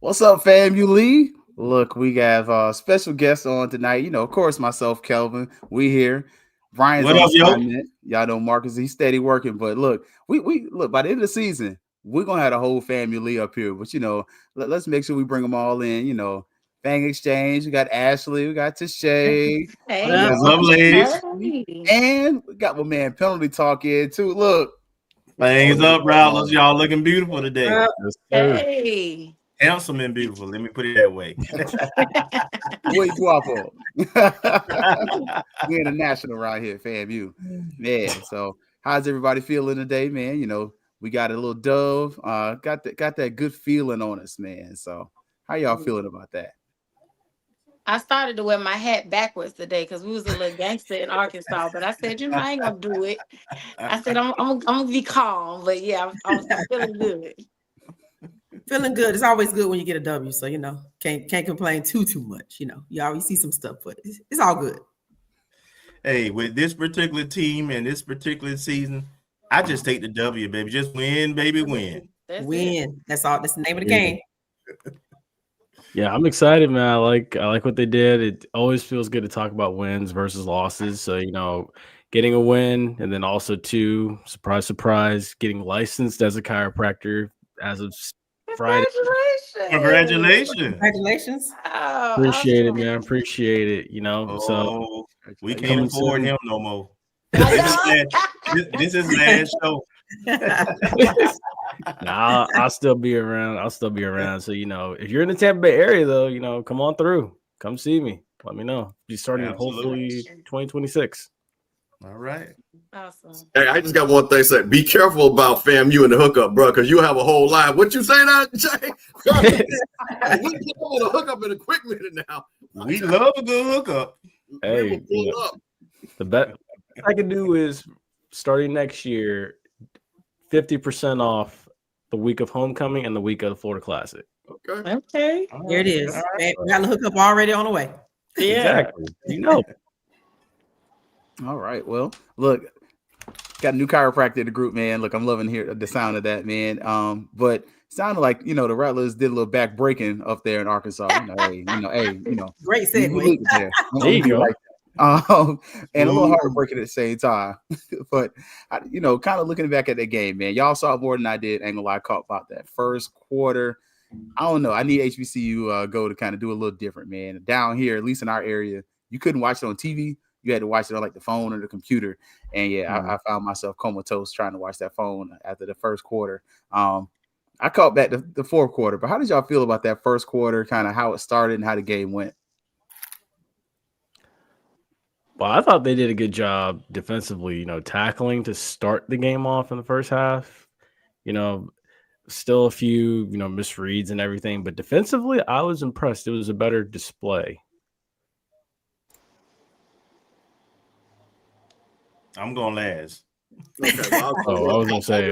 What's up, fam? You Lee? Look, we have special guests on tonight. Of course, myself, Kelvin. We here. Brian's What on up, yo? assignment. Y'all know Marcus. He's steady working. But look, we look by the end of the season, we're gonna have the whole family up here. But let's make sure we bring them all in. Fang Exchange. We got Ashley. We got Tashay. Hey, We got What's up, ladies? hey. and we got my man Penalty Talk in too. Look, Things up, Rattlers. Y'all looking beautiful today. yes, sir. Hey. Handsome and beautiful. Let me put it that way. Wait, guapo. We're international right here, fam. Man. So, how's everybody feeling today, man? We got a little dove. Got that good feeling on us, man. So, how y'all feeling about that? I started to wear my hat backwards today because we was a little gangster in Arkansas, but I said, I ain't gonna do it. I said I'm gonna be calm, but yeah, I was feeling good. Feeling good. It's always good when you get a W, so can't complain too much. You always see some stuff, but it's all good. Hey, with this particular team and this particular season, I just take the W, baby. Just win, baby, win. Win. That's all. That's the name of the game. Yeah, I'm excited, man. I like what they did. It always feels good to talk about wins versus losses. So, getting a win and then also surprise, getting licensed as a chiropractor as of Friday. Congratulations. Oh, Appreciate awesome. it, man. Appreciate it. So we can't afford him no more. This is last show. Nah, I'll still be around. So, if you're in the Tampa Bay area, though, come on through. Come see me. Let me know. Be starting hopefully 2026. All right. Awesome. Hey, I just got one thing to say. Be careful about FAMU and the hookup, bro, because you have a whole line. What you say now, Jay? We want to hook up in a quick minute now. We love a good hookup. Hey, the best I can do is starting next year, 50% off the week of homecoming and the week of the Florida Classic. Okay. There it is. Right. We got the hookup already on the way. Yeah. Exactly. All right. Well, look, got a new chiropractor in the group, man. Look, I'm loving the sound of that, man. But it sounded like the Rattlers did a little back breaking up there in Arkansas. Great Great segue. There you go. And a little heartbreaking at the same time. But kind of looking back at that game, man, y'all saw more than I did. Ain't gonna lie, caught about that first quarter. I don't know. I need HBCU go to kind of do a little different, man. Down here, at least in our area, you couldn't watch it on TV. You had to watch it on like the phone or the computer. And I found myself comatose trying to watch that phone after the first quarter. I caught back the fourth quarter. But how did y'all feel about that first quarter, kind of how it started and how the game went? Well, I thought they did a good job defensively, tackling to start the game off in the first half. Still a few, misreads and everything. But defensively, I was impressed. It was a better display. I'm going last. Okay, well, I was gonna say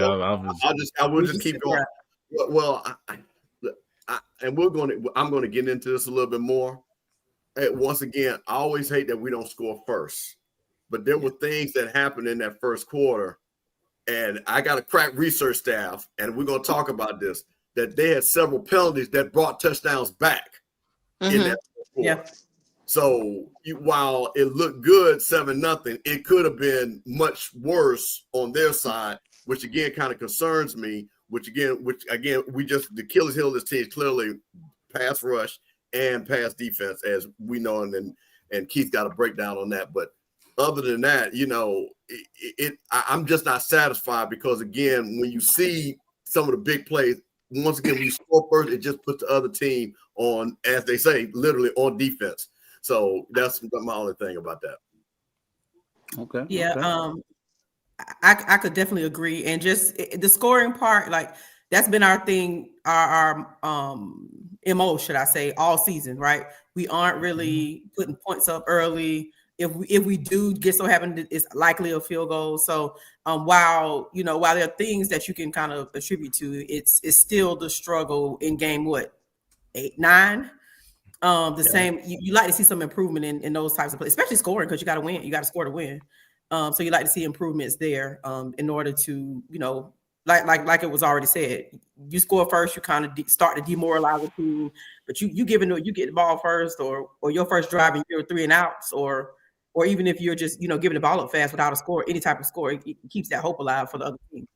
I will just keep going. Well, I'm going to get into this a little bit more. Once again, I always hate that we don't score first, but there were things that happened in that first quarter, and I got a crack research staff, and we're going to talk about this. That they had several penalties that brought touchdowns back in that first quarter. Yeah. So while it looked good 7-0, it could have been much worse on their side, which again kind of concerns me. Which again, the Achilles heel of this team is clearly pass rush and pass defense, as we know, and Keith got a breakdown on that. But other than that, I'm just not satisfied because again, when you see some of the big plays, once again, when you score first, it just puts the other team on, as they say, literally on defense. So that's my only thing about that. Okay. Yeah. Okay. I could definitely agree. And just the scoring part, like that's been our thing, our MO, should I say, all season, right? We aren't really putting points up early. If we do get so happen, it's likely a field goal. So while there are things that you can kind of attribute to, it's still the struggle in game 8, 9. Same. You like to see some improvement in those types of plays, especially scoring, because you got to win. You got to score to win. So you like to see improvements there in order to like it was already said, you score first, you kind of start to demoralize the team. But you get the ball first, or your first drive and you're 3 and outs, or even if you're just giving the ball up fast without a score, any type of score, it keeps that hope alive for the other team.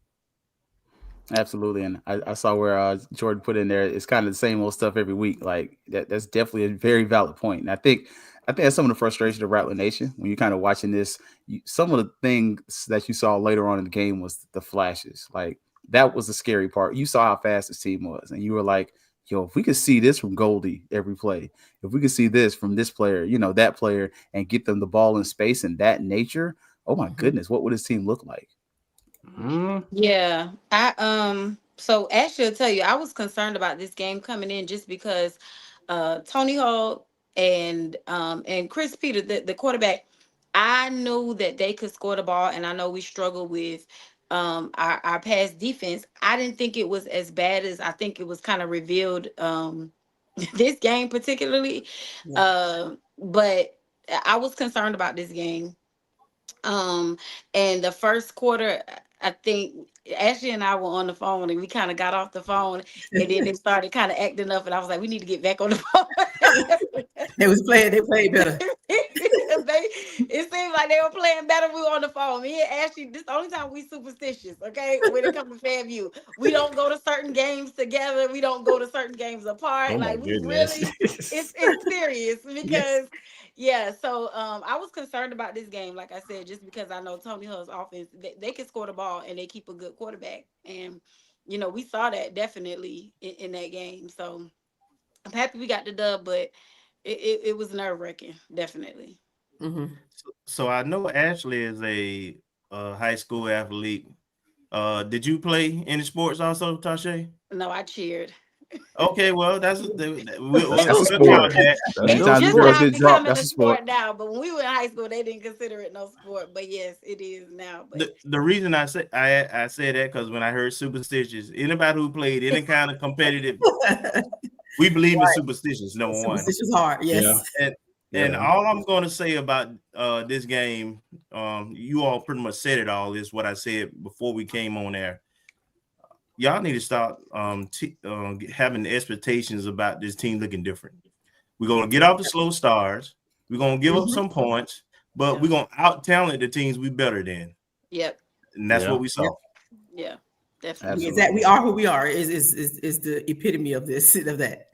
Absolutely, and I saw where Jordan put in there. It's kind of the same old stuff every week. Like that's definitely a very valid point. And I think that's some of the frustration of Rattler Nation when you're kind of watching this. Some of the things that you saw later on in the game was the flashes. Like that was the scary part. You saw how fast this team was, and you were like, "Yo, if we could see this from Goldie every play, if we could see this from this player, that player, and get them the ball in space and that nature, oh my goodness, what would this team look like?" Yeah, so Ashley will tell you, I was concerned about this game coming in just because Tony Hall and Chris Peter, the quarterback, I knew that they could score the ball, and I know we struggle with our pass defense. I didn't think it was as bad as I think it was kind of revealed this game particularly. But I was concerned about this game. And the first quarter, I think Ashley and I were on the phone, and we kind of got off the phone, and then it started kind of acting up, and I was like, we need to get back on the phone. They played better. It seemed like they were playing better. We were on the phone. Me and Ashley, this is the only time we superstitious, okay? When it comes to FAMU, we don't go to certain games together. We don't go to certain games apart. Oh like we goodness. really, it's serious because. Yeah, so I was concerned about this game, like I said, just because I know Tony Hull's offense, they can score the ball and they keep a good quarterback. And, we saw that definitely in that game. So I'm happy we got the dub, but it was nerve-wracking, definitely. Mm-hmm. So I know Ashley is a high school athlete. Did you play any sports also, Tasha? No, I cheered. Okay, well, that's a sport. Anytime Just girls now get dropped, becoming that's a a sport. now. But when we were in high school, they didn't consider it no sport. But yes, it is now. But the reason I say that because when I heard superstitious, anybody who played any kind of competitive, we believe in superstitions. Number one, superstitious hard, yes. And all I'm going to say about this game, you all pretty much said it all. Is what I said before we came on air. Y'all need to start having expectations about this team looking different. We're going to get off the slow starts. We're going to give up some points, but we're going to out-talent the teams we better than. Yep. And that's what we saw. Yeah, definitely. Is that we are who we are is the epitome of that.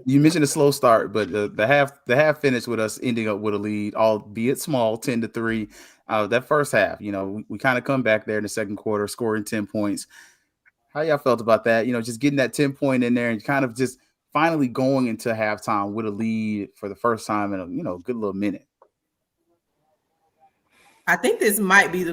You mentioned a slow start, but the half finished with us ending up with a lead, albeit small, 10-3. That first half, we kind of come back there in the second quarter, scoring 10 points. How y'all felt about that? Just getting that 10-point in there and kind of just finally going into halftime with a lead for the first time in a good little minute. I think this might be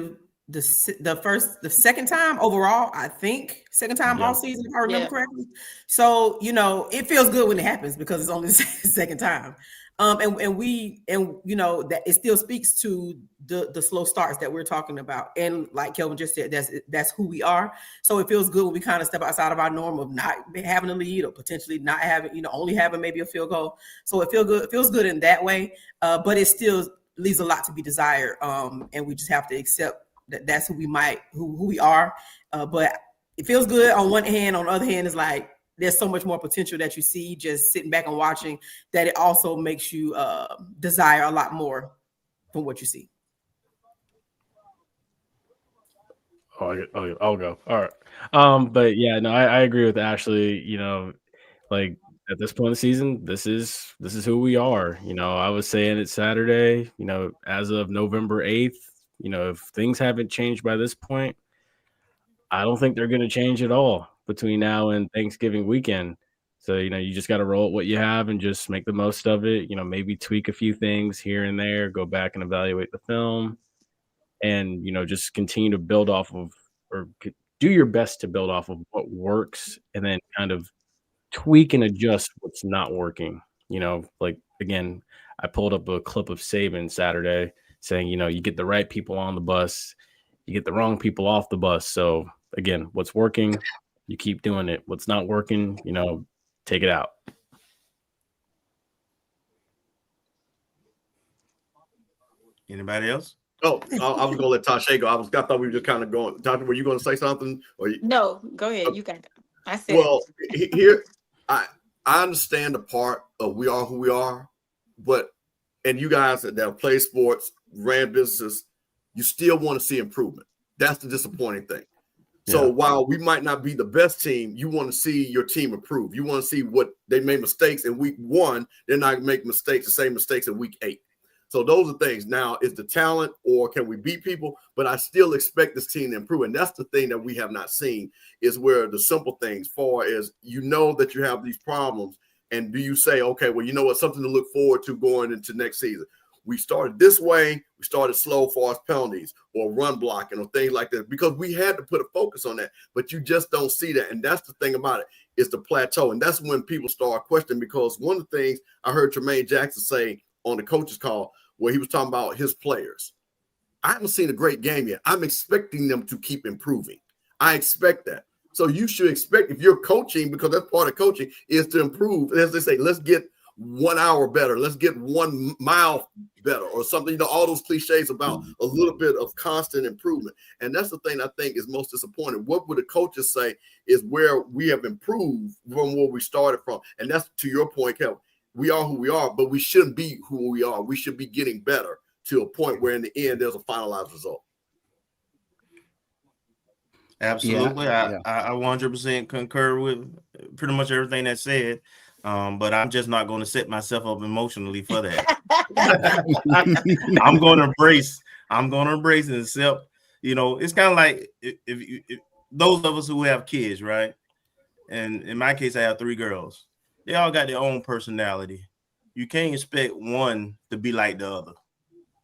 the second time overall. I think second time all season, if I remember correctly. So it feels good when it happens because it's only the second time. And that it still speaks to the slow starts that we're talking about. And like Kelvin just said, that's who we are. So it feels good when we kind of step outside of our norm of not having a lead or potentially not having, only having maybe a field goal. So it feels good in that way. But it still leaves a lot to be desired. And we just have to accept that that's who we are. But it feels good on one hand. On the other hand, it's like, there's so much more potential that you see just sitting back and watching that it also makes you desire a lot more from what you see. I'll go. All right. But yeah, no, I agree with Ashley. Like at this point in the season, this is who we are. I was saying it Saturday, as of November 8th, if things haven't changed by this point, I don't think they're going to change at all between now and Thanksgiving weekend. So, you just got to roll with what you have and just make the most of it. Maybe tweak a few things here and there, go back and evaluate the film and, just continue to build off of or do your best to build off of what works and then kind of tweak and adjust what's not working. Like, again, I pulled up a clip of Saban Saturday saying, you get the right people on the bus, you get the wrong people off the bus. So, again, what's working, you keep doing it. What's not working, take it out. Anybody else? Oh, I was going to let Tasha go. I thought we were just kind of going. Tasha, were you going to say something? No, go ahead. You got that. I said. Well, here, I understand the part of we are who we are, and you guys that have played sports, ran businesses, you still want to see improvement. That's the disappointing thing. So while we might not be the best team, you want to see your team improve. You want to see what they made mistakes in week 1. They're not making the same mistakes in week 8. So those are things. Now, is the talent or can we beat people? But I still expect this team to improve. And that's the thing that we have not seen is where the simple things far as you know that you have these problems. And do you say, okay, well, you know what, something to look forward to going into next season. We started this way. We started slow for us penalties or run blocking or things like that because we had to put a focus on that. But you just don't see that. And that's the thing about it is the plateau. And that's when people start questioning because one of the things I heard Tremaine Jackson say on the coach's call where he was talking about his players. I haven't seen a great game yet. I'm expecting them to keep improving. I expect that. So you should expect if you're coaching, because that's part of coaching, is to improve. As they say, let's get 1 hour better. Let's get 1 mile better or something. You know, all those cliches about a little bit of constant improvement. And that's the thing I think is most disappointing. What would the coaches say is where we have improved from where we started from. And that's to your point, Kelvin. We are who we are, but we shouldn't be who we are. We should be getting better to a point where in the end there's a finalized result. Absolutely. I 100% concur with pretty much everything that's said. But I'm just not going to set myself up emotionally for that. I'm going to embrace and accept, you know, it's kind of like if those of us who have kids, right? And in my case, I have 3 girls. They all got their own personality. You can't expect one to be like the other.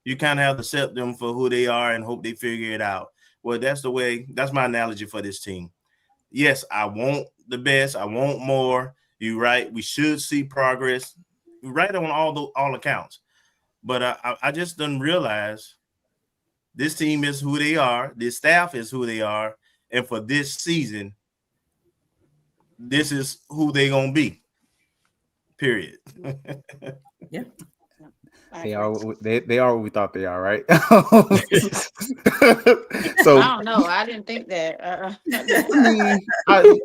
You kind of have to accept them for who they are and hope they figure it out. Well, that's my analogy for this team. Yes, I want the best. I want more. You're right. We should see progress. You're right on all accounts. But I just didn't realize this team is who they are. This staff is who they are. And for this season, this is who they're going to be. Period. Yeah. They are what we thought they are, right? So I don't know. I didn't think that.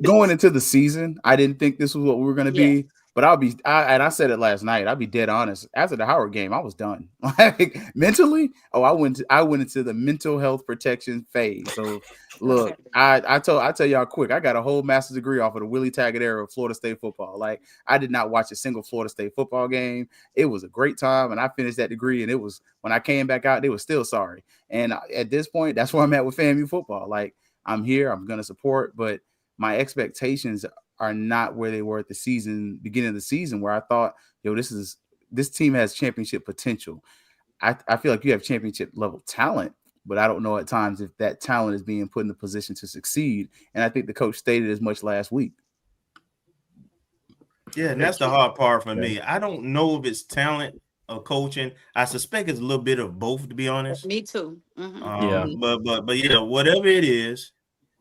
Going into the season, I didn't think this was what we were going to be. But I said it last night. I'll be dead honest. After the Howard game, I was done. Like mentally, I went into the mental health protection phase. So look, I tell y'all quick, I got a whole master's degree off of the Willie Taggart era of Florida State football. Like I did not watch a single Florida State football game. It was a great time, and I finished that degree. And it was when I came back out, they were still sorry. And at this point, that's where I'm at with FAMU football. Like I'm here, I'm gonna support, but my expectations are not where they were at the beginning of the season, where I thought, this team has championship potential. I feel like you have championship level talent, but I don't know at times if that talent is being put in the position to succeed. And I think the coach stated as much last week. Yeah, and that's the hard part for me. I don't know if it's talent or coaching. I suspect it's a little bit of both, to be honest. Me too. Mm-hmm. But yeah, whatever it is,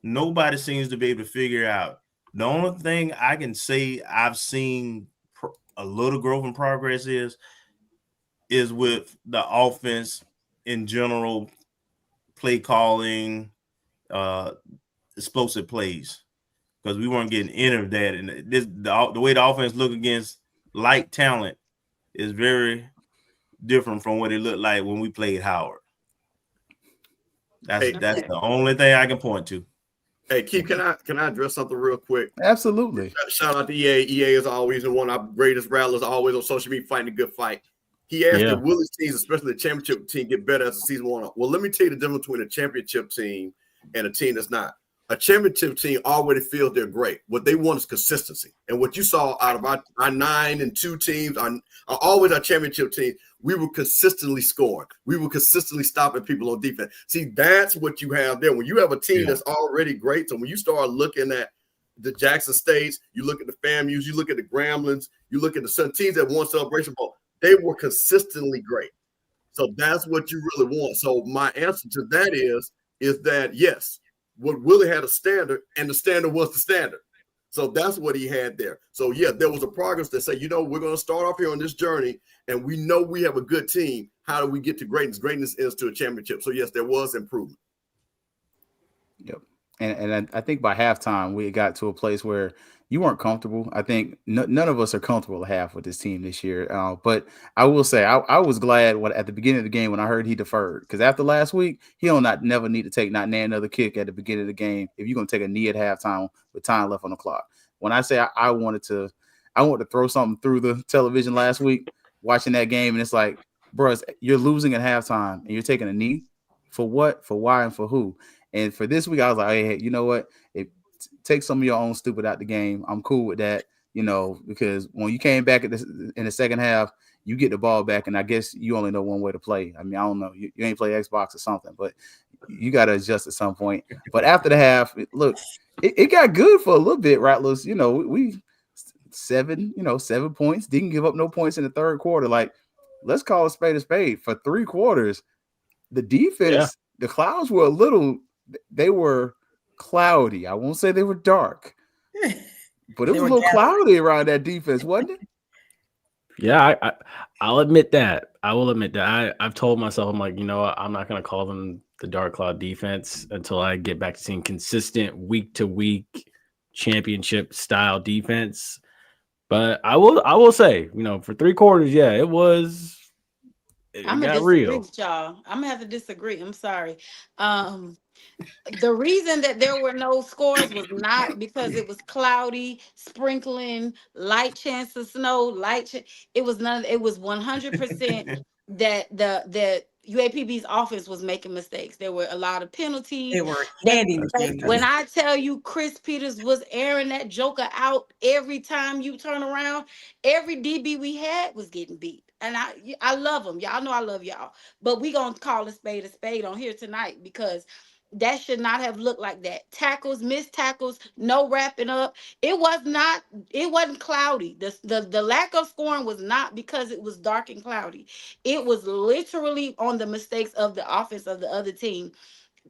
nobody seems to be able to figure out. The only thing I can say I've seen a little growth and progress is with the offense in general, play calling, explosive plays, because we weren't getting any of that. And the way the offense look against light talent is very different from what it looked like when we played Howard. That's the only thing I can point to. Hey, Keith, can I address something real quick? Absolutely. Shout out to EA. EA is always one of our greatest rattlers, always on social media fighting a good fight. He asked that will his teams, especially the championship team, get better as the season went on. Well, let me tell you the difference between a championship team and a team that's not. A championship team already feels they're great. What they want is consistency. And what you saw out of our 9-2 teams, are always our championship teams, we were consistently scoring. We were consistently stopping people on defense. See, that's what you have there. When you have a team that's already great, so when you start looking at the Jackson States, you look at the FAMUs, you look at the Gremlins, you look at the teams that won Celebration Bowl, they were consistently great. So that's what you really want. So my answer to that is that, yes, what Willie had a standard, and the standard was the standard. So that's what he had there. So, yeah, there was a progress that said, we're going to start off here on this journey, and we know we have a good team. How do we get to greatness? Greatness is to a championship. So yes, there was improvement. Yep. And I think by halftime we got to a place where you weren't comfortable. I think none of us are comfortable at half with this team this year. But I will say I was glad at the beginning of the game when I heard he deferred, because after last week he never need to take another kick at the beginning of the game if you're gonna take a knee at halftime with time left on the clock. When I say I wanted to throw something through the television last week watching that game, and it's like, bro, you're losing at halftime and you're taking a knee for what, for why, and for who. And for this week, I was like, hey, you know what? Take some of your own stupid out the game. I'm cool with that, because when you came back in the second half, you get the ball back, and I guess you only know one way to play. I mean, I don't know. You ain't play Xbox or something, but you got to adjust at some point. But after the half, it got good for a little bit, Rattlers. We 7 points. Didn't give up no points in the third quarter. Like, let's call a spade a spade. For 3 quarters, the defense, the clouds were they were cloudy. I won't say they were dark, but it was a little cloudy around that defense, wasn't it? Yeah, I'll admit that. I will admit that. I've told myself, I'm like, I'm not going to call them the dark cloud defense until I get back to seeing consistent week to week championship style defense. But I will say, for 3 quarters, it was. I'm gonna disagree with y'all. I'm gonna have to disagree. I'm sorry. The reason that there were no scores was not because it was cloudy, sprinkling, light chance of snow, it was none. It was 100% that the UAPB's offense was making mistakes. There were a lot of penalties. They were handing. When I tell you Chris Peters was airing that joker out every time you turn around, every DB we had was getting beat. And I love them. Y'all know I love y'all. But we going to call a spade on here tonight, because that should not have looked like that. Tackles, missed tackles, no wrapping up. It wasn't cloudy. The lack of scoring was not because it was dark and cloudy. It was literally on the mistakes of the offense of the other team.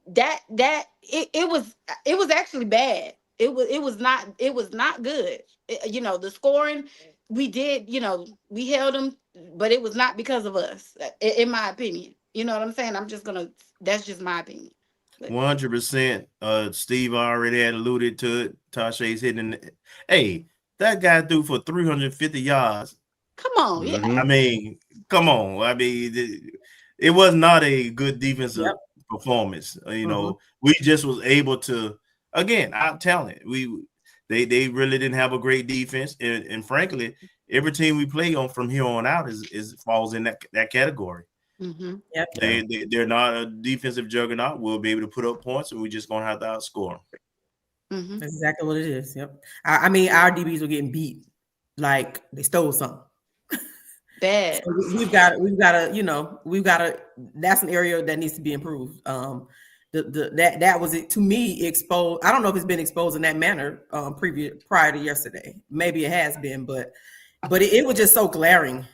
It was actually bad. It was not good. The scoring, we did, we held them, but it was not because of us, in my opinion. You know what I'm saying? That's just my opinion. 100%. Steve already had alluded to it. Tasha's hitting. Hey, that guy threw for 350 yards. Come on. Yeah. I mean, come on. I mean, it was not a good defensive performance. We just was able to, again, our talent. They really didn't have a great defense, and frankly, every team we play on from here on out is falls in that category. Mm-hmm. Yep. They're not a defensive juggernaut. We'll be able to put up points, and we're just gonna have to outscore them. Mm-hmm. That's exactly what it is. Yep. I mean, our DBs were getting beat like they stole something. Bad. So we've got to. That's an area that needs to be improved. That was it to me exposed. I don't know if it's been exposed in that manner prior to yesterday. Maybe it has been, but it was just so glaring.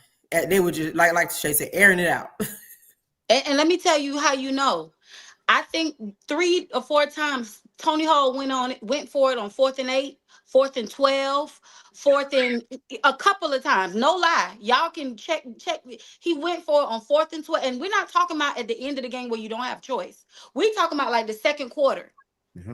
They were just like Shay said, airing it out. And let me tell you how I think 3 or 4 times Tony Hall went for it on 4th and 8, 4th and 12, 4th and a couple of times. No lie. Y'all can check. He went for it on 4th and 12. And we're not talking about at the end of the game where you don't have choice. We're talking about like the second quarter,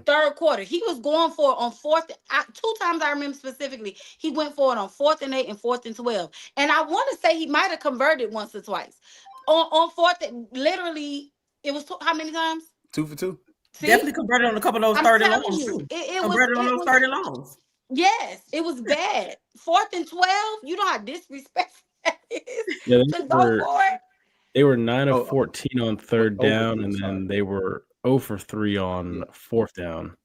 third quarter. He was going for it on 4th. 2 times I remember specifically. He went for it on 4th and 8 and 4th and 12. And I want to say he might have converted once or twice. On 4th, literally, it was how many times? 2 for 2. See? Definitely converted on a couple of those 30 longs too. Converted on those 30 longs. Yes, it was bad. 4th and 12. You know how disrespectful that is. Yeah, they were 9 of 14 on 3rd down, and then they were 0 for 3 on 4th down.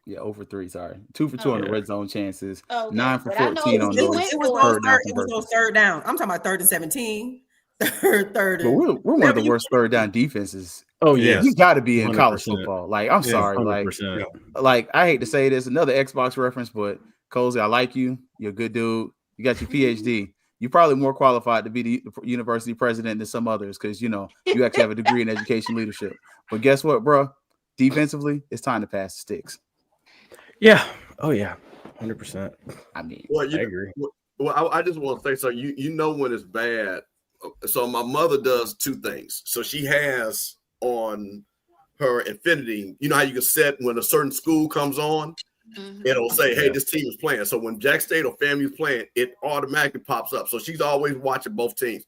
Yeah, 0 for 3. Sorry, 2 for 2 on the red zone chances. Okay. 9 for 14 on those. It was those third down. I'm talking about 3rd and 17. Third. But we're one of the worst 3rd down defenses. Oh yeah, you got to be in 100%. College football. Like, I'm sorry, 100%. like I hate to say this, another Xbox reference, but Cozy, I like you. You're a good dude. You got your PhD. You're probably more qualified to be the university president than some others, because you actually have a degree in education leadership. But guess what, bro? Defensively, it's time to pass the sticks. Yeah. Oh yeah. 100%. I mean, Well, I agree. Well, I just want to say, so you know when it's bad. So my mother does two things. So she has on her Infinity, you know how you can set when a certain school comes on, it'll say, hey, this team is playing. So when Jack State or FAMU is playing, it automatically pops up. So she's always watching both teams.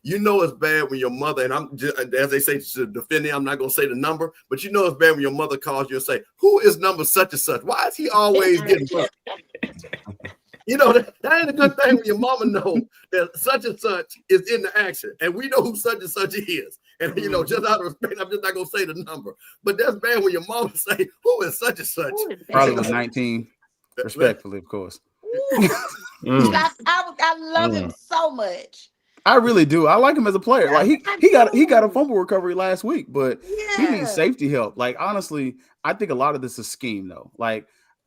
You know it's bad when your mother, and I'm just, as they say to defending, I'm not going to say the number, but you know it's bad when your mother calls you and say, who is number such and such? Why is he always getting hurt? You know, that ain't a good thing when your mama knows that such and such is in the action. And we know who such and such is. And, you know, just out of respect, I'm just not going to say the number. But that's bad when your mama say, who is such and such? Probably was 19, respectfully, of course. I love him so much. I really do. I like him as a player. Like he got a fumble recovery last week, but he needs safety help. Like, honestly, I think a lot of this is scheme, though. Like,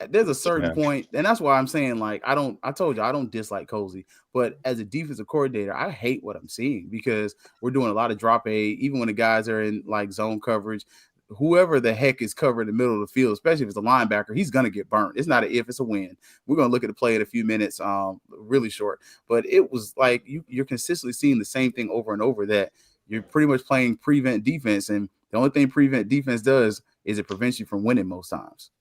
there's a certain point, and that's why I'm saying, like, I told you I don't dislike Cozy, but as a defensive coordinator, I hate what I'm seeing because we're doing a lot of drop A, even when the guys are in like zone coverage. Whoever the heck is covering the middle of the field, especially if it's a linebacker, he's going to get burnt. It's not an if, it's a when. We're going to look at the play in a few minutes, really short. But it was like you're consistently seeing the same thing over and over, that you're pretty much playing prevent defense. And the only thing prevent defense does is it prevents you from winning most times.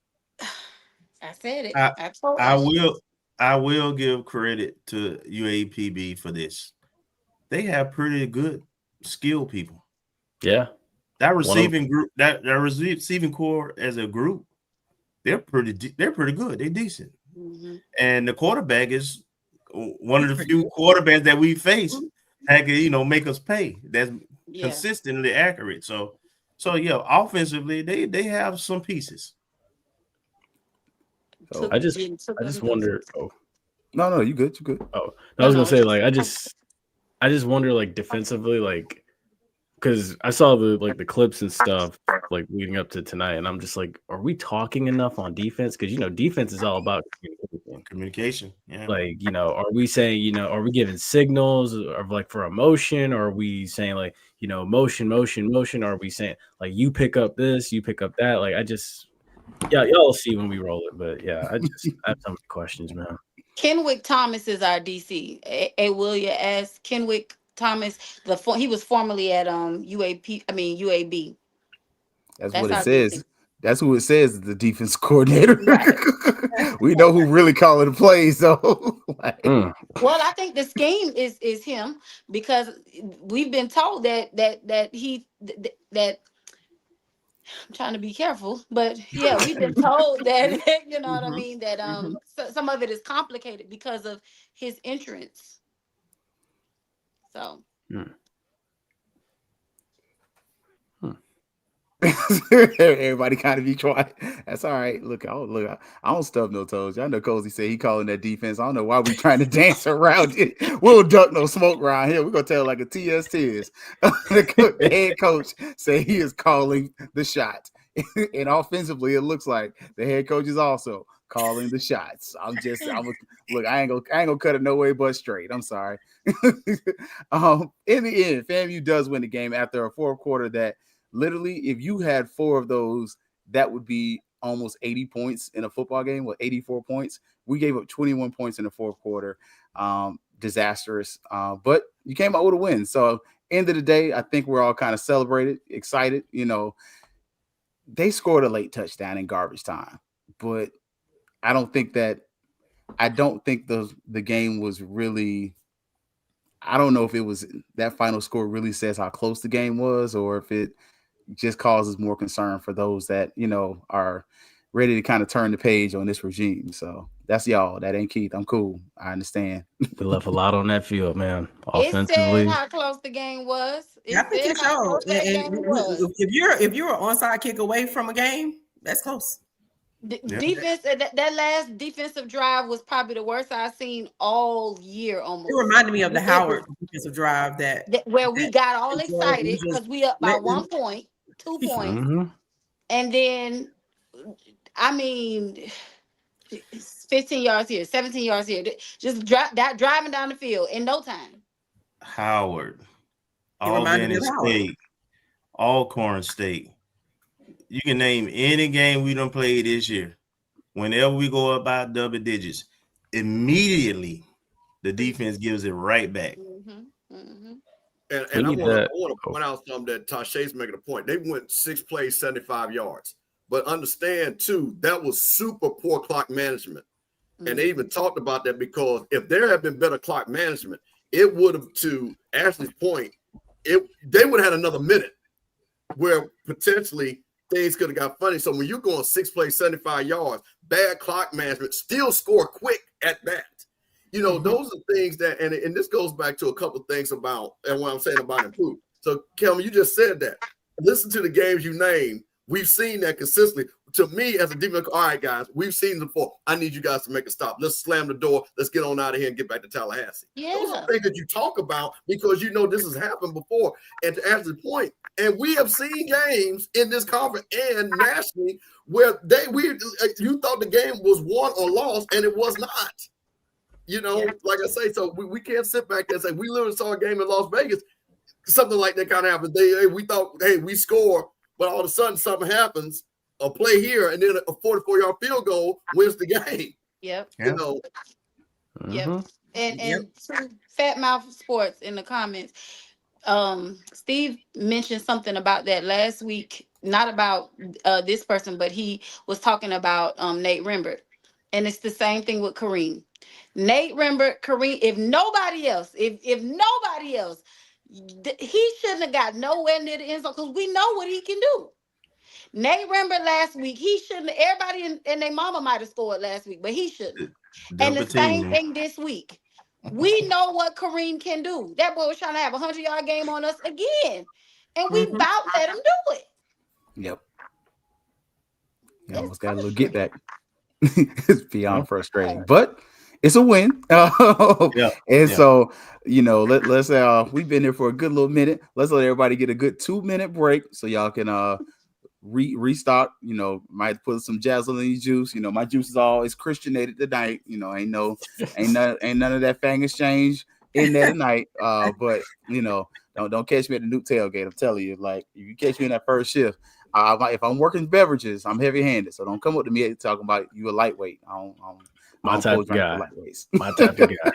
I said it. I will give credit to UAPB for this. They have pretty good skilled people. Yeah. That receiving group, that receiving core as a group, they're pretty good. They're decent. And the quarterback is one of the few quarterbacks that we face that can, make us pay. That's consistently accurate. So yeah, offensively, they have some pieces. So I just wonder. Oh, no, you good. Oh, I was gonna say, like, I just wonder, like, defensively, like, because I saw the clips and stuff like leading up to tonight, and I'm just like, are we talking enough on defense? Because defense is all about communication. Yeah. Like, are we saying, are we giving signals of like for emotion, or are we saying like, motion? Or are we saying like you pick up this, you pick up that? Like, y'all will see when we roll it. But yeah, I have so many questions, man. Kenwick Thomas is our DC. A. William S. Kenwick Thomas, he was formerly at UAB. That's what it says. DC. That's who it says, the defense coordinator. Right. We know who really calling the plays, though. Well, I think the scheme is him, because we've been told that I'm trying to be careful, but yeah, we've been told that what I mean, that some of it is complicated because of his entrance. So everybody kind of be quiet. That's all right. Look, I don't stub no toes. Y'all know Cozy said he calling that defense. I don't know why we trying to dance around it. We don't duck no smoke around here. We're gonna tell like a TST is. The head coach say he is calling the shot. And offensively, it looks like the head coach is also calling the shots. Look, I ain't gonna cut it no way but straight. I'm sorry. In the end, FAMU does win the game after a fourth quarter that literally, if you had 4 of those, that would be almost 80 points in a football game. 84 points. We gave up 21 points in the fourth quarter. Disastrous. But you came out with a win. So end of the day, I think we're all kind of excited. They scored a late touchdown in garbage time, but I don't think the game was really, I don't know if it was that final score really says how close the game was, or if it just causes more concern for those that, are ready to kind of turn the page on this regime. So that's y'all. That ain't Keith. I'm cool. I understand. We left a lot on that field, man. Offensively. It said how close the game was. I think it showed. If you're an onside kick away from a game, that's close. Defense, that last defensive drive was probably the worst I've seen all year almost. It reminded me of the Howard defensive drive where we got all excited because we up by 1 point, 2 points. And then, 15 yards here, 17 yards here, just driving down the field in no time. Howard, Albany State, Alcorn State. You can name any game we done played this year. Whenever we go about double digits, immediately the defense gives it right back. And I want to point out something that Tashay's making a point. They went 6 plays, 75 yards. But understand, too, that was super poor clock management. And they even talked about that because if there had been better clock management, it would have, to Ashley's point, they would have had another minute where potentially things could have got funny. So when you're going 6 plays, 75 yards, bad clock management, still score quick at that. You know, those are things that, and this goes back to a couple of things about, and what I'm saying about improve. So, Kelvin, you just said that. Listen to the games you named. We've seen that consistently. To me, as a defense, all right, guys, we've seen it before. I need you guys to make a stop. Let's slam the door. Let's get on out of here and get back to Tallahassee. Yeah. Those are things that you talk about because you know this has happened before. And to answer the point, and we have seen games in this conference and nationally where you thought the game was won or lost, and it was not. You know, like I say, so we can't sit back there and say we literally saw a game in Las Vegas. Something like that kind of happened. We thought, hey, we score, but all of a sudden something happens. A play here, and then a 44-yard field goal wins the game. Yep. You know. Yep. And Fat Mouth Sports in the comments. Steve mentioned something about that last week. Not about this person, but he was talking about Nate Rembert, and it's the same thing with Kareem. Nate Rembert, Kareem. If nobody else, he shouldn't have got nowhere near the end zone because we know what he can do. Nate Rembert last week, he shouldn't. Everybody and their mama might have scored last week, but he shouldn't. And the same thing this week. We know what Kareem can do. That boy was trying to have a 100-yard game on us again, and we about let him do it. Yep. You almost got a little get back. It's beyond frustrating, but it's a win. So, you know, let's we've been here for a good little minute. Let's let everybody get a good 2-minute break so y'all can restock. You know, might put some Jazzle in your juice. You know, my juice is always Christianated tonight. You know, ain't none of that Fang exchange in there tonight. But you know, don't catch me at the Nuke tailgate. I'm telling you, like if you catch me in that first shift, if I'm working beverages, I'm heavy-handed. So don't come up to me talking about you a lightweight. My type of guy. My type of guy.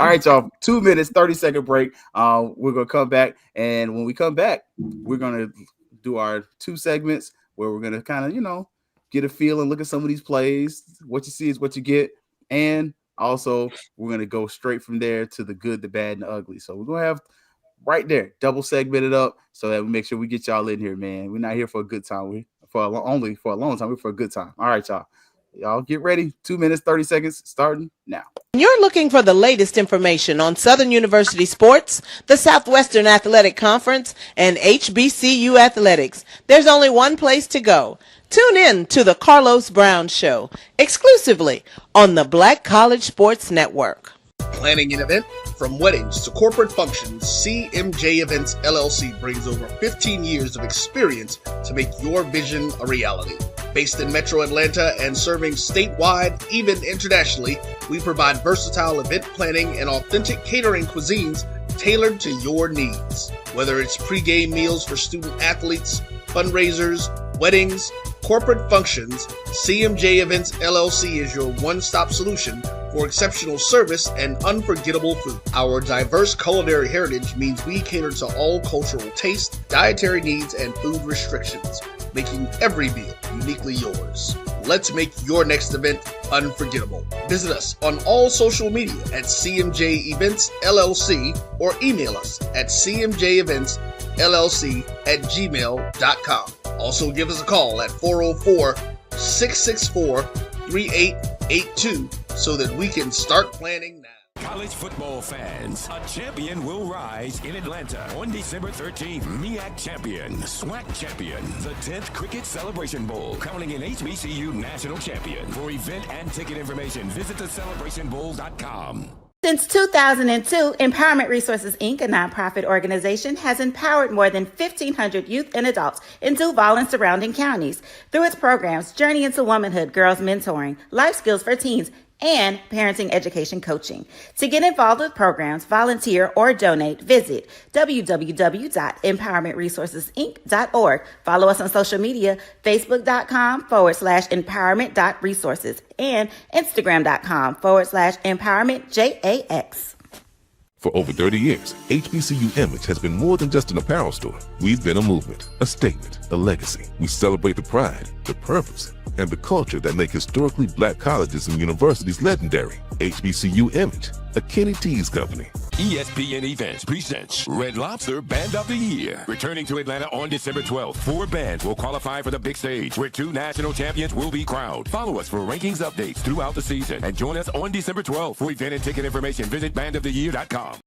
All right, y'all. 2 minutes, 30-second break. We're gonna come back, and when we come back, we're gonna do our 2 segments where we're gonna kind of, you know, get a feel and look at some of these plays. What you see is what you get, and also we're gonna go straight from there to the good, the bad, and the ugly. So we're gonna have right there double segmented up so that we make sure we get y'all in here, man. We're not here for a good time. Only for a long time. We're for a good time. All right, y'all. Y'all get ready. 2 minutes, 30 seconds, starting now. You're looking for the latest information on Southern University sports, the Southwestern Athletic Conference, and HBCU athletics. There's only one place to go. Tune in to the Carlos Brown Show, exclusively on the Black College Sports Network. Planning an event? From weddings to corporate functions, CMJ Events LLC brings over 15 years of experience to make your vision a reality. Based in Metro Atlanta and serving statewide, even internationally, we provide versatile event planning and authentic catering cuisines tailored to your needs. Whether it's pre-game meals for student athletes, fundraisers, weddings, corporate functions, CMJ Events LLC is your one-stop solution for exceptional service and unforgettable food. Our diverse culinary heritage means we cater to all cultural tastes, dietary needs, and food restrictions, making every meal uniquely yours. Let's make your next event unforgettable. Visit us on all social media at CMJ Events LLC or email us at cmjeventsllc@gmail.com. Also give us a call at 404-664-3882 so that we can start planning now. College football fans, a champion will rise in Atlanta on December 13th. MEAC champion, SWAC champion, the 10th Cricket Celebration Bowl, crowning an HBCU national champion. For event and ticket information, visit thecelebrationbowl.com. Since 2002, Empowerment Resources, Inc., a nonprofit organization, has empowered more than 1,500 youth and adults in Duval and surrounding counties. Through its programs, Journey into Womanhood, Girls Mentoring, Life Skills for Teens, and parenting education coaching. To get involved with programs, volunteer, or donate, visit www.empowermentresourcesinc.org. Follow us on social media, facebook.com/empowerment.resources and instagram.com/empowermentJAX. For over 30 years, HBCU Image has been more than just an apparel store. We've been a movement, a statement, a legacy. We celebrate the pride, the purpose, and the culture that make historically black colleges and universities legendary. HBCU Image, a Kenny T's company. ESPN Events presents Red Lobster Band of the Year. Returning to Atlanta on December 12th, 4 bands will qualify for the big stage, where 2 national champions will be crowned. Follow us for rankings updates throughout the season, and join us on December 12th. For event and ticket information, visit bandoftheyear.com.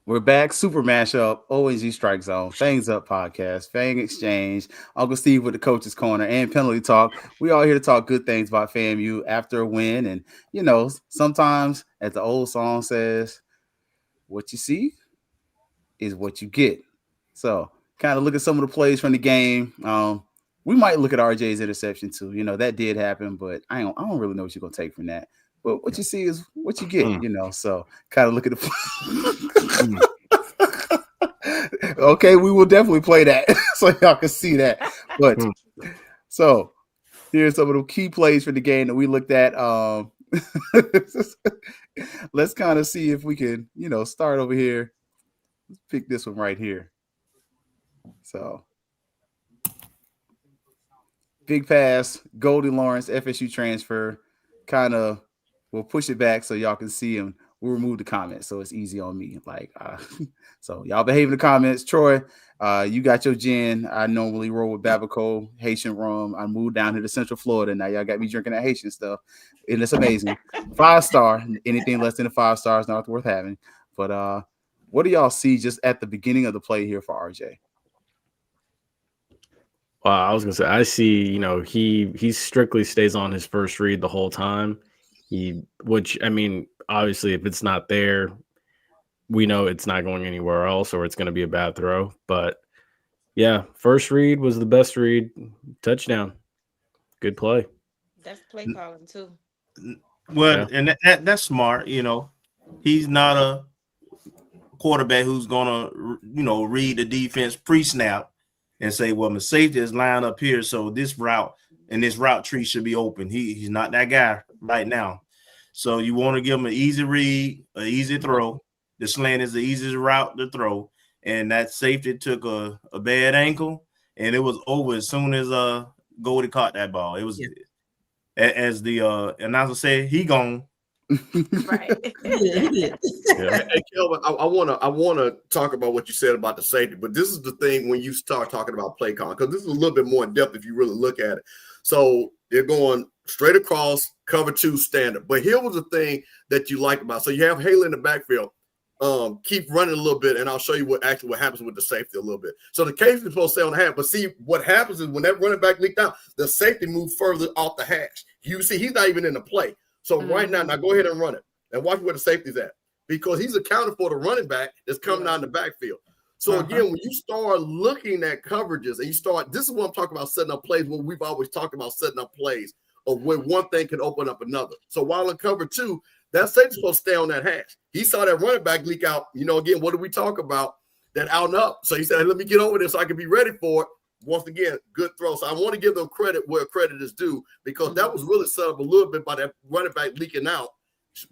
We're back. Super Mashup, ONG Strike Zone, Fangs Up Podcast, Fang Exchange, Uncle Steve with the Coach's Corner, and Penalty Talk. We all here to talk good things about FAMU after a win. And, you know, sometimes, as the old song says, what you see is what you get. So, kind of look at some of the plays from the game. We might look at RJ's interception, too. You know, that did happen, but I don't really know what you're going to take from that. But what you see is what you get, you know. So kind of look at the okay, we will definitely play that so y'all can see that. But so here's some of the key plays for the game that we looked at. Let's kind of see if we can, you know, start over here. Let's pick this one right here. So big pass, Goldie Lawrence, FSU transfer, kind of. We'll push it back so y'all can see him. We'll remove the comments so it's easy on me. So y'all behave in the comments. Troy, you got your gin. I normally roll with Babaco, Haitian rum. I moved down here to Central Florida. Now y'all got me drinking that Haitian stuff. And it's amazing. 5-star. Anything less than a 5 star is not worth having. But what do y'all see just at the beginning of the play here for RJ? Well, I was gonna say I see, you know, he strictly stays on his first read the whole time. Which I mean, obviously, if it's not there, we know it's not going anywhere else, or it's going to be a bad throw. But yeah, first read was the best read. Touchdown, good play. That's play calling too. Well, yeah. And that's smart. You know, he's not a quarterback who's gonna, you know, read the defense pre-snap and say, "Well, my safety is lined up here, so this route and this route tree should be open." He's not that guy right now. So you want to give him an easy read, an easy throw. The slant is the easiest route to throw. And that safety took a bad ankle, and it was over as soon as Goldie caught that ball. It was as the announcer said, he gone. Right. Hey, Kelvin, I wanna talk about what you said about the safety, but this is the thing when you start talking about play calling, because this is a little bit more in depth if you really look at it. So they're going straight across, cover 2 standard. But here was the thing that you like about. So you have Haley in the backfield. Keep running a little bit, and I'll show you what happens with the safety a little bit. So the case is supposed to stay on the hash, but see what happens is when that running back leaked out, the safety moved further off the hash. You see, he's not even in the play. So right now go ahead and run it and watch where the safety's at, because he's accounted for the running back that's coming out in the backfield. So again, when you start looking at coverages and this is what I'm talking about, setting up plays, where we've always talked about setting up plays of where one thing can open up another. So while in cover 2, that safety's supposed to stay on that hash. He saw that running back leak out. You know, again, what did we talk about? That out and up. So he said, let me get over this so I can be ready for it. Once again, good throw. So I want to give them credit where credit is due, because that was really set up a little bit by that running back leaking out,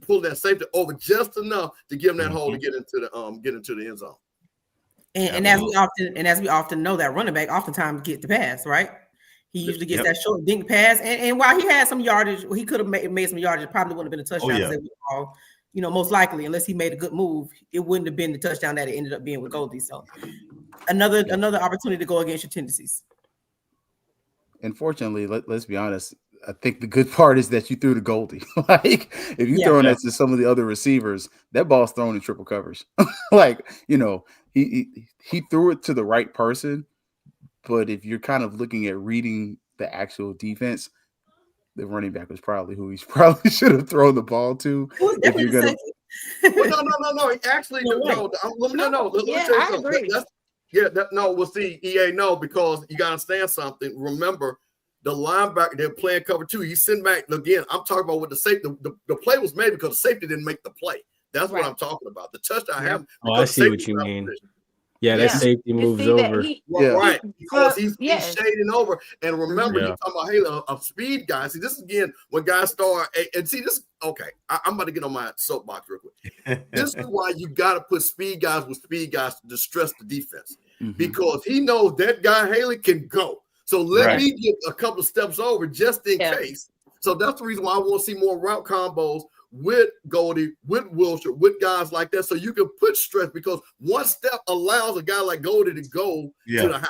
pulling that safety over just enough to give him that hole to get into the end zone. And as we often know, that running back oftentimes get the pass, right? He usually gets that short dink pass. And while he had some yardage, he could have made some yardage. It probably wouldn't have been a touchdown. You know, most likely, unless he made a good move, it wouldn't have been the touchdown that it ended up being with Goldie. So another opportunity to go against your tendencies. Unfortunately, let's be honest. I think the good part is that you threw to Goldie. Like, if you throwing that to some of the other receivers, that ball's thrown in triple coverage. Like, you know, he threw it to the right person. But if you're kind of looking at reading the actual defense, the running back was probably who he probably should have thrown the ball to. If you're gonna, well, no. Actually, no. Let me tell you something. No. Well, see, EA, no, because you got to understand something. Remember, the linebacker, they're playing cover 2. He's sitting back again. I'm talking about what the safety. The play was made because the safety didn't make the play. That's what I'm talking about. The touchdown happened. Oh, I see what you mean. Yeah, that safety moves over. Right, because he's shading over. And remember, you're talking about a speed guy. See, this is again when guys start and see this. Okay, I'm about to get on my soapbox real quick. This is why you got to put speed guys with speed guys to distress the defense because he knows that guy Haley can go. So let me get a couple of steps over just in case. So that's the reason why I want to see more route combos with Goldie, with Wilshire, with guys like that, so you can put stress because one step allows a guy like Goldie to go to the house.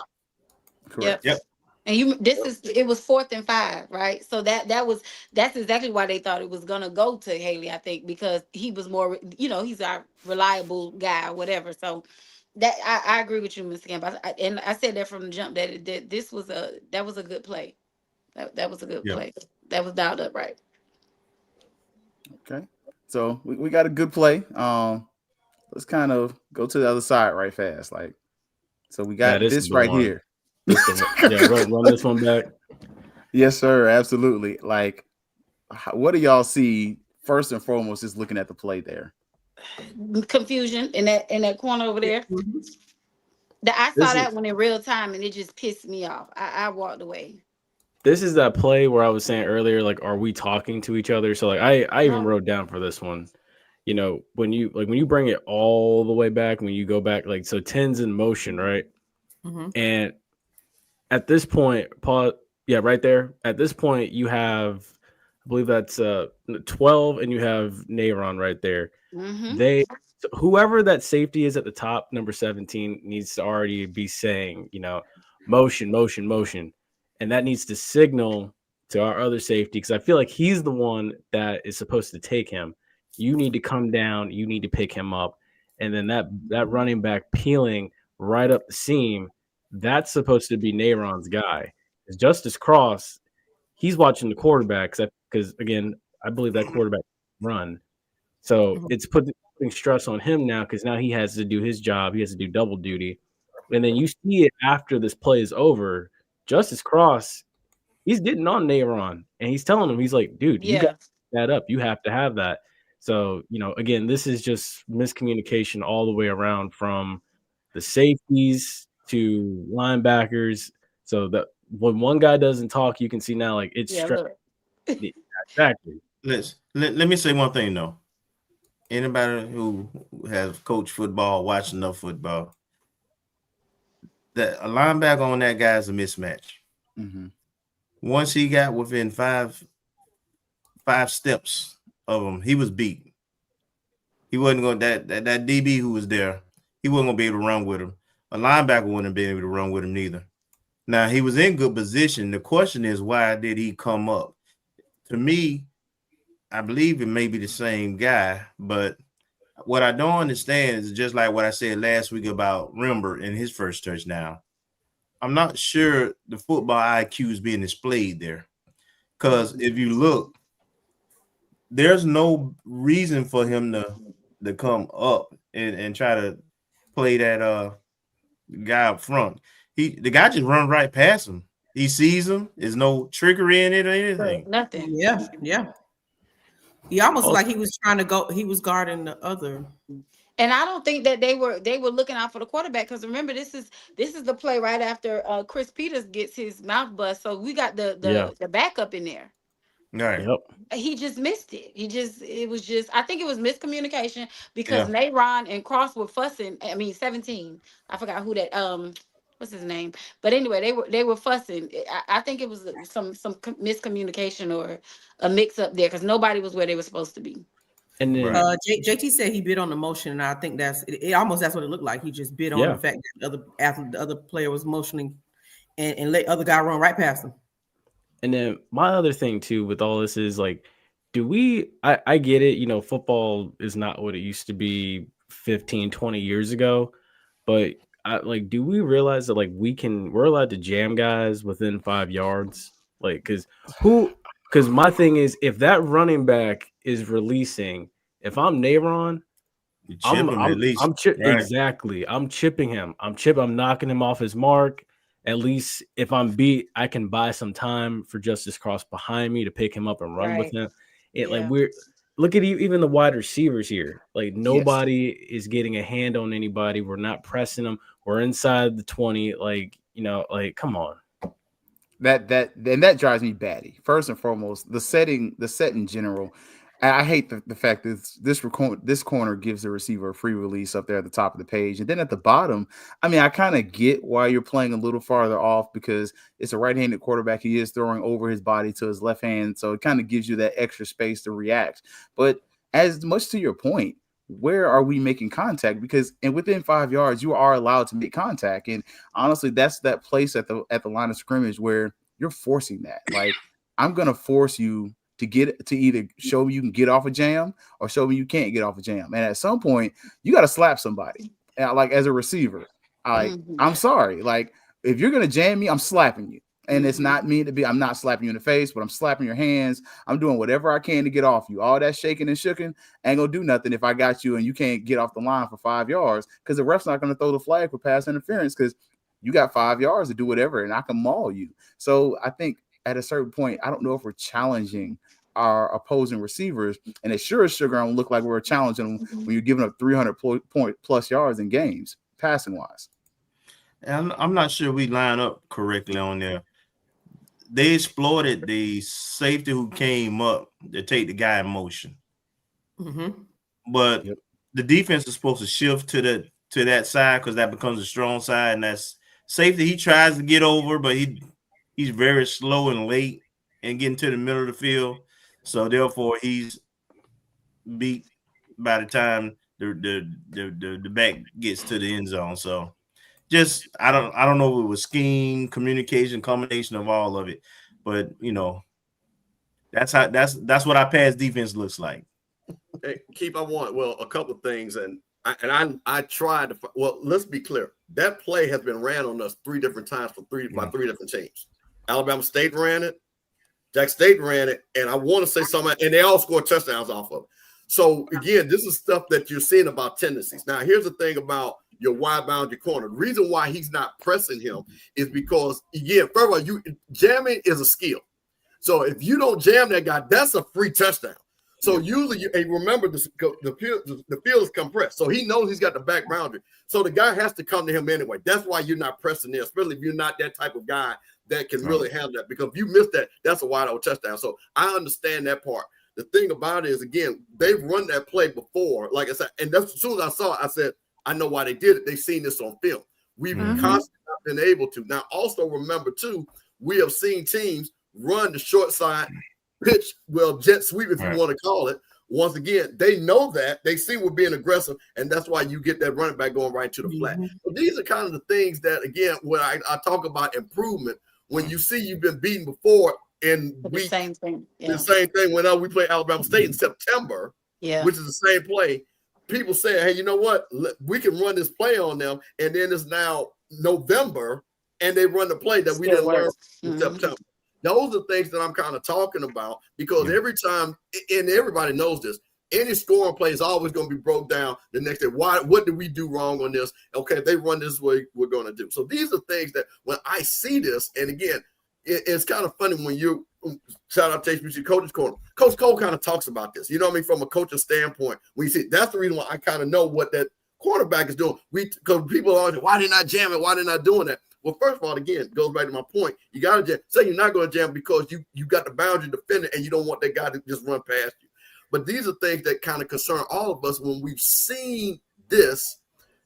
Correct. Yep. And it was 4th and 5, right? So that's exactly why they thought it was gonna go to Haley, I think, because he was more, he's our reliable guy or whatever. So that I agree with you, Mr. Camp. And I said that from the jump that that was a good play. That was a good play. That was dialed up right. Okay, so we got a good play. Let's kind of go to the other side right fast. Like, so we got this right here. Run this one back. Yes, sir. Absolutely. Like, what do y'all see first and foremost? Just looking at the play there. Confusion in that corner over there. I saw that one in real time, and it just pissed me off. I walked away. This is that play where I was saying earlier, like, are we talking to each other? So, like, I even wrote down for this one, when you bring it all the way back, when you go back, like, so 10's in motion, right? And at this point, right there. At this point, you have, I believe that's 12, and you have Nayron right there. Whoever that safety is at the top, number 17, needs to already be saying, motion, motion, motion. And that needs to signal to our other safety, because I feel like he's the one that is supposed to take him. You need to come down. You need to pick him up. And then that running back peeling right up the seam, that's supposed to be Nayron's guy. It's Justice Cross. He's watching the quarterback because, again, I believe that quarterback run. So it's putting stress on him now because now he has to do his job. He has to do double duty. And then you see it after this play is over. Justice Cross, he's getting on Nayron, and he's telling him, he's like, dude, you got that up. You have to have that. So, again, this is just miscommunication all the way around from the safeties to linebackers. So that when one guy doesn't talk, you can see now, like, it's stress. Exactly. Let me say one thing, though. Anybody who has coached football, watched enough football, that a linebacker on that guy is a mismatch. Once he got within five steps of him, he was beat. He wasn't going that DB who was there. He wasn't going to be able to run with him. A linebacker wouldn't have been able to run with him neither. Now he was in good position. The question is, why did he come up? To me, I believe it may be the same guy, but what I don't understand is just like what I said last week about Rimber in his first touchdown. I'm not sure the football IQ is being displayed there. Because if you look, there's no reason for him to come up and try to play that guy up front. The guy just runs right past him. He sees him. There's no trickery in it or anything. Nothing. Yeah. He almost like he was trying to go. He was guarding the other. And I don't think that they were looking out for the quarterback, because remember, this is the play right after Chris Peters gets his mouth bust. So we got the backup in there. Right. Yep. He just missed it. I think it was miscommunication because Nayron and Cross were fussing. 17. I forgot who that what's his name? But anyway, they were fussing. I think it was some miscommunication or a mix up there because nobody was where they were supposed to be. And then JT said he bid on the motion, and I think that's almost what it looked like. He just bid on the fact that the other player was motioning and let other guy run right past him. And then my other thing too with all this is like, I get it, football is not what it used to be 15, 20 years ago, but do we realize that we're allowed to jam guys within 5 yards? Like, because my thing is, if that running back is releasing, if I'm Nayron, exactly. I'm chipping him. I'm knocking him off his mark. At least if I'm beat, I can buy some time for Justice Cross behind me to pick him up and run with him. Like look at even the wide receivers here. Like nobody is getting a hand on anybody. We're not pressing them. We're inside the 20. Like, like come on. That drives me batty. First and foremost, the set in general. I hate the fact that this corner gives the receiver a free release up there at the top of the page. And then at the bottom, I mean, I kind of get why you're playing a little farther off because it's a right-handed quarterback. He is throwing over his body to his left hand. So it kind of gives you that extra space to react. But as much to your point, where are we making contact? Because within 5 yards, you are allowed to make contact. And honestly, that's that place at the line of scrimmage where you're forcing that. Like, I'm going to force you to either show me you can get off a jam or show me you can't get off a jam. And at some point, you got to slap somebody. Like as a receiver, I'm sorry. Like if you're going to jam me, I'm slapping you. And it's not mean to be, I'm not slapping you in the face, but I'm slapping your hands. I'm doing whatever I can to get off you. All that shaking and shooking ain't going to do nothing if I got you and you can't get off the line for 5 yards because the ref's not going to throw the flag for pass interference because you got 5 yards to do whatever and I can maul you. So I think at a certain point, I don't know if we're challenging our opposing receivers, and it sure as sugar don't look like we're challenging them when you're giving up 300 point plus yards in games, passing wise. And I'm not sure we line up correctly on there. They exploited the safety who came up to take the guy in motion. But the defense is supposed to shift to that side because that becomes a strong side, and that's safety. He tries to get over, but he's very slow and late and getting to the middle of the field. So therefore, he's beat by the time the back gets to the end zone. So just I don't know if it was scheme, communication, combination of all of it, but that's what our pass defense looks like. Hey, a couple of things, and I tried to. Well, let's be clear. That play has been ran on us 3 different times by 3 different teams. Alabama State ran it. Jack State ran it, and I want to say something, and they all scored touchdowns off of it. So, again, this is stuff that you're seeing about tendencies. Now, here's the thing about your wide boundary corner. The reason why he's not pressing him is because, again, first of all, jamming is a skill. So, if you don't jam that guy, that's a free touchdown. So, usually, remember, the field is compressed. So, he knows he's got the back boundary. So, the guy has to come to him anyway. That's why you're not pressing there, especially if you're not that type of guy that can really handle that, because if you miss that, that's a wide open touchdown. So I understand that part. The thing about it is, again, they've run that play before, like I said, and that's as soon as I saw it, I said, I know why they did it. They've seen this on film. We've constantly been able to. Now, also remember, too, we have seen teams run the short side pitch, jet sweep, if you want to call it. Once again, they know that. They see we're being aggressive, and that's why you get that running back going right to the flat. So these are kind of the things that, again, when I talk about improvement, when you see you've been beaten before and the same thing. The same thing when we play Alabama State in September, which is the same play, people say, hey, you know what? We can run this play on them, and then it's now November, and they run the play that we didn't learn in September. Those are things that I'm kind of talking about because every time, and everybody knows this, any scoring play is always going to be broke down the next day. What did we do wrong on this? Okay, if they run this way, we're going to do. So these are things that when I see this, and again, it's kind of funny when you shout out to HBC Coach's Corner. Coach Cole kind of talks about this. You know what I mean? From a coaching standpoint, when you see that's the reason why I kind of know what that quarterback is doing. Because people are always, why didn't I jam it? Why didn't I doing that? Well, first of all, again, it goes back to my point. You got to jam. Say you're not going to jam because you got the boundary defender and you don't want that guy to just run past you. But these are things that kind of concern all of us when we've seen this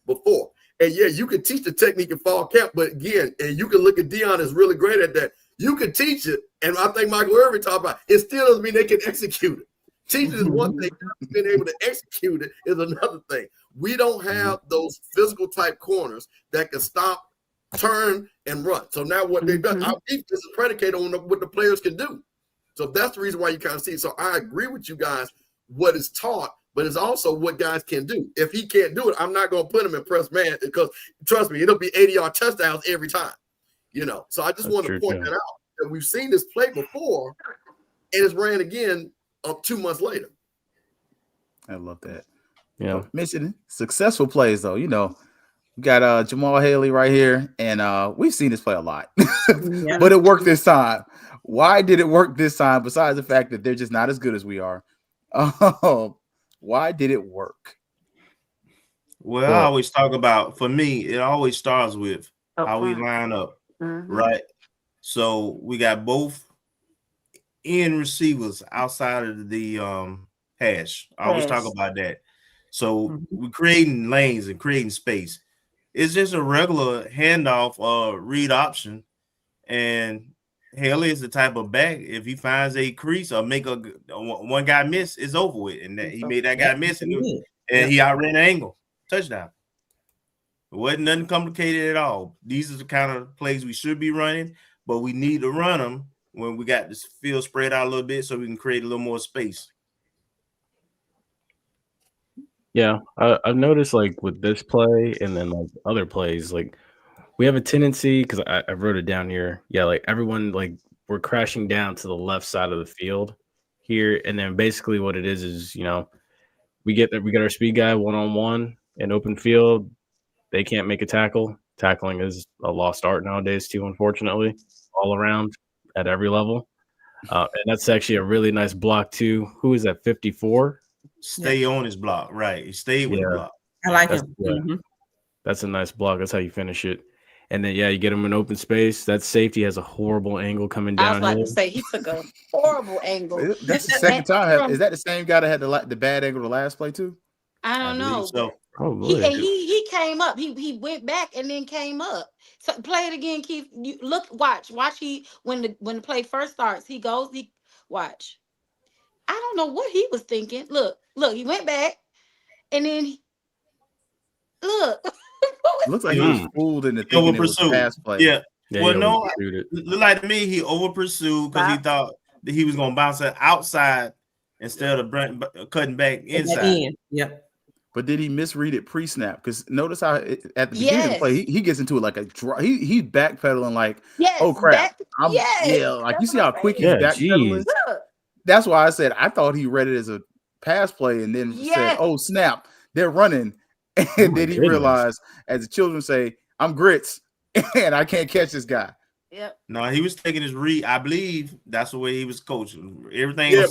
before. And yeah, you can teach the technique in fall camp, but again, and you can look at Dion is really great at that. You can teach it, and I think Michael Irvin talked about it still doesn't mean they can execute it. Teaching is one thing, being able to execute it is another thing. We don't have those physical type corners that can stop, turn, and run. So now what they've done, our defense is predicated on what the players can do. So that's the reason why you kind of see it. So I agree with you guys, what is taught, but it's also what guys can do. If he can't do it, I'm not going to put him in press man because, trust me, it'll be 80-yard touchdowns every time. So I just want to point that out. that we've seen this play before, and it's ran again 2 months later. I love that. Yeah. Mentioning successful plays, though, we got Jamal Haley right here, and we've seen this play a lot, but it worked this time. Why did it work this time? Besides the fact that they're just not as good as we are, why did it work? Well, I always talk about, for me, it always starts with how we line up, right? So we got both end receivers outside of the hash. I always talk about that. So we're creating lanes and creating space. It's just a regular handoff read option. And Haley is the type of back, if he finds a crease or make one guy miss, it's over with. And he made that guy miss, and he outran the angle. Touchdown. It wasn't nothing complicated at all. These are the kind of plays we should be running, but we need to run them when we got this field spread out a little bit so we can create a little more space. Yeah, I've noticed, like, with this play and then like other plays, like we have a tendency, because I wrote it down here. Yeah, like everyone, like we're crashing down to the left side of the field here, and then basically what it is we get our speed guy one-on-one in open field. They can't make a tackle. Tackling is a lost art nowadays too, unfortunately, all around at every level. And that's actually a really nice block too. Who is that? 54. Stay on his block, right? He stayed with the block. I like him. Yeah. That's a nice block. That's how you finish it. And then you get him in open space. That safety has a horrible angle coming down. I was about to say he took a horrible angle. That's the second time. Is that the same guy that had the bad angle the last play too? I don't know. So. He came up. He went back and then came up. So play it again, Keith. You watch. He when the play first starts, he watch. I don't know what he was thinking. Look, he went back and then Looks like he was fooled into thinking it was a pass play. Yeah. Well, no, look like to me he over pursued because he thought that he was gonna bounce it outside instead of cutting back inside. Yep. But did he misread it pre-snap? Because notice how at the beginning of the play, he gets into it like a draw. He's backpedaling like, oh crap. Like you see how quick he's backpedaling? That's why I said I thought he read it as a pass play and then said, oh snap, they're running. And then he realized, as the children say, I'm grits and I can't catch this guy. Yep. No, he was taking his read. I believe that's the way he was coaching. Everything he was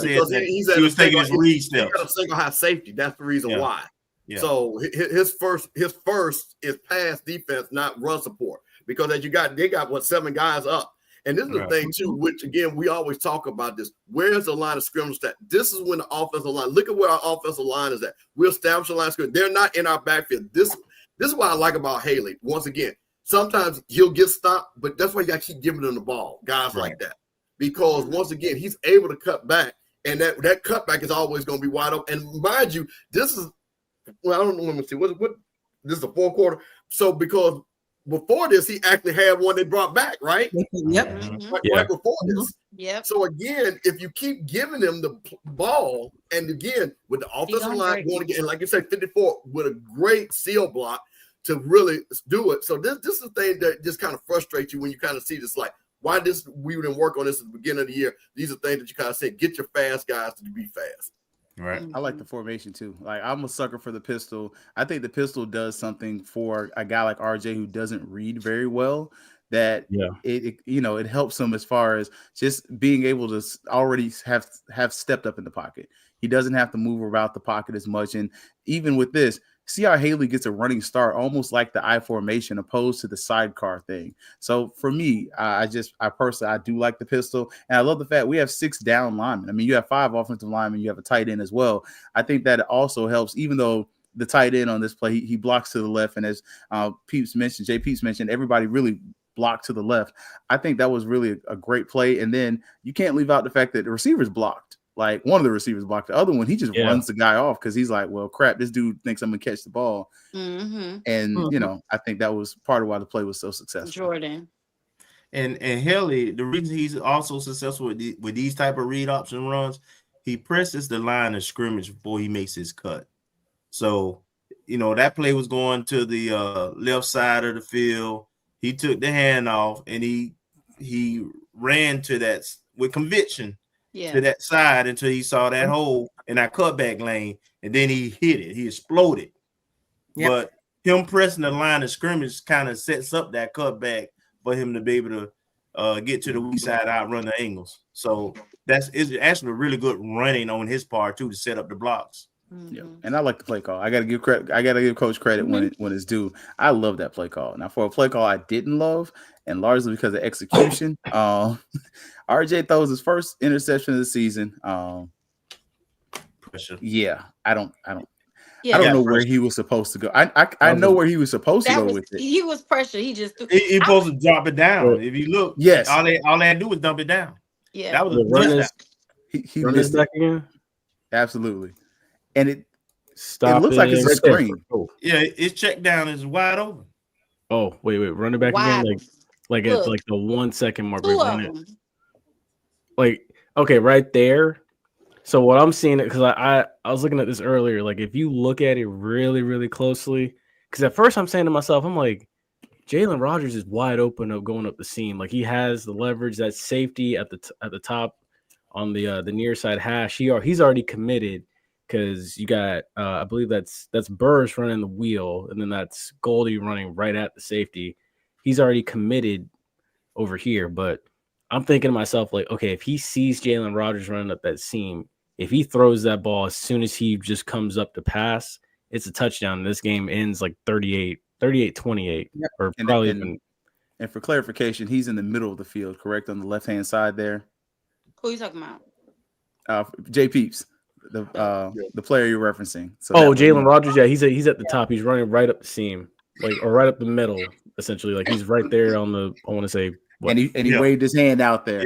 taking his read steps. He got a single high safety. That's the reason why. Yeah. So his first is pass defense, not run support. Because as they got 7 guys up. And this is the thing too, which again we always talk about this. Where's the line of scrimmage that this is when the offensive line, look at where our offensive line is at. We'll establish a line of scrimmage. They're not in our backfield. This is what I like about Haley. Once again, sometimes he'll get stopped, but that's why you got to keep giving them the ball, guys like that. Because once again, he's able to cut back, and that cutback is always going to be wide open. And mind you, this is I don't know. Let me see. What this is the fourth quarter. So because before this, he actually had one they brought back, right? Yep. Right before this. Yep. So again, if you keep giving them the ball, and again with the offensive line going again, and like you said, 54 with a great seal block to really do it. So this is the thing that just kind of frustrates you when you kind of see this, like, why we didn't work on this at the beginning of the year. These are things that you kind of say, get your fast guys to be fast. Right. I like the formation too. Like, I'm a sucker for the pistol. I think the pistol does something for a guy like RJ who doesn't read very well. That it helps him as far as just being able to already have stepped up in the pocket. He doesn't have to move about the pocket as much. And even with this, see how Haley gets a running start, almost like the I formation opposed to the sidecar thing. So for me, I personally do like the pistol, and I love the fact we have 6 down linemen. I mean, you have 5 offensive linemen, you have a tight end as well. I think that also helps, even though the tight end on this play, he blocks to the left, and as Jay Peeps mentioned, everybody really blocked to the left. I think that was really a great play. And then you can't leave out the fact that the receivers blocked. Like, one of the receivers blocked, the other one, he just runs the guy off because he's like, well, crap, this dude thinks I'm gonna catch the ball. And I think that was part of why the play was so successful. Jordan. And Haley, the reason he's also successful with these type of read option runs, he presses the line of scrimmage before he makes his cut. So, that play was going to the left side of the field. He took the handoff and he ran to that with conviction Yeah. to that side until he saw that hole in that cutback lane, and then he hit it. He exploded. Yep. But him pressing the line of scrimmage kind of sets up that cutback for him to be able to get to the weak side, outrun the angles. So it's actually really good running on his part too to set up the blocks. Yeah, and I like the play call. I gotta give credit. I gotta give Coach credit when it's due. I love that play call. Now, for a play call I didn't love, and largely because of execution, RJ throws his first interception of the season. Pressure. Yeah, I don't Yeah. know where he was supposed to go. I know where he was supposed to go with it. He was pressure. He just threw. He supposed to drop it down. If you look, yes, all they had to do was dump it down. Yeah, that was a touchdown. He run missed this back it. again. Absolutely, and it looks like it's a screen. Yeah, his check down is wide open. Oh, wait, run it back again. Like at like the 1 second mark. Like, okay, right there. So what I'm seeing, because I was looking at this earlier, like if you look at it really, really closely, because at first I'm saying to myself, I'm like, Jalen Rogers is wide open of going up the seam. Like he has the leverage, that safety at the top on the near side hash. He's already committed because you got I believe that's Burris running the wheel, and then that's Goldie running right at the safety. He's already committed over here, but I'm thinking to myself, like, okay, if he sees Jalen Rogers running up that seam, if he throws that ball as soon as he just comes up to pass, it's a touchdown. This game ends like 38-28, or probably even. And for clarification, he's in the middle of the field, correct, on the left-hand side there. Who are you talking about? Jay Peeps, the player you're referencing. So Jalen Rogers, yeah, he's at the top. He's running right up the seam, or right up the middle, essentially. Like he's right there on the. I want to say. And he waved his hand out there.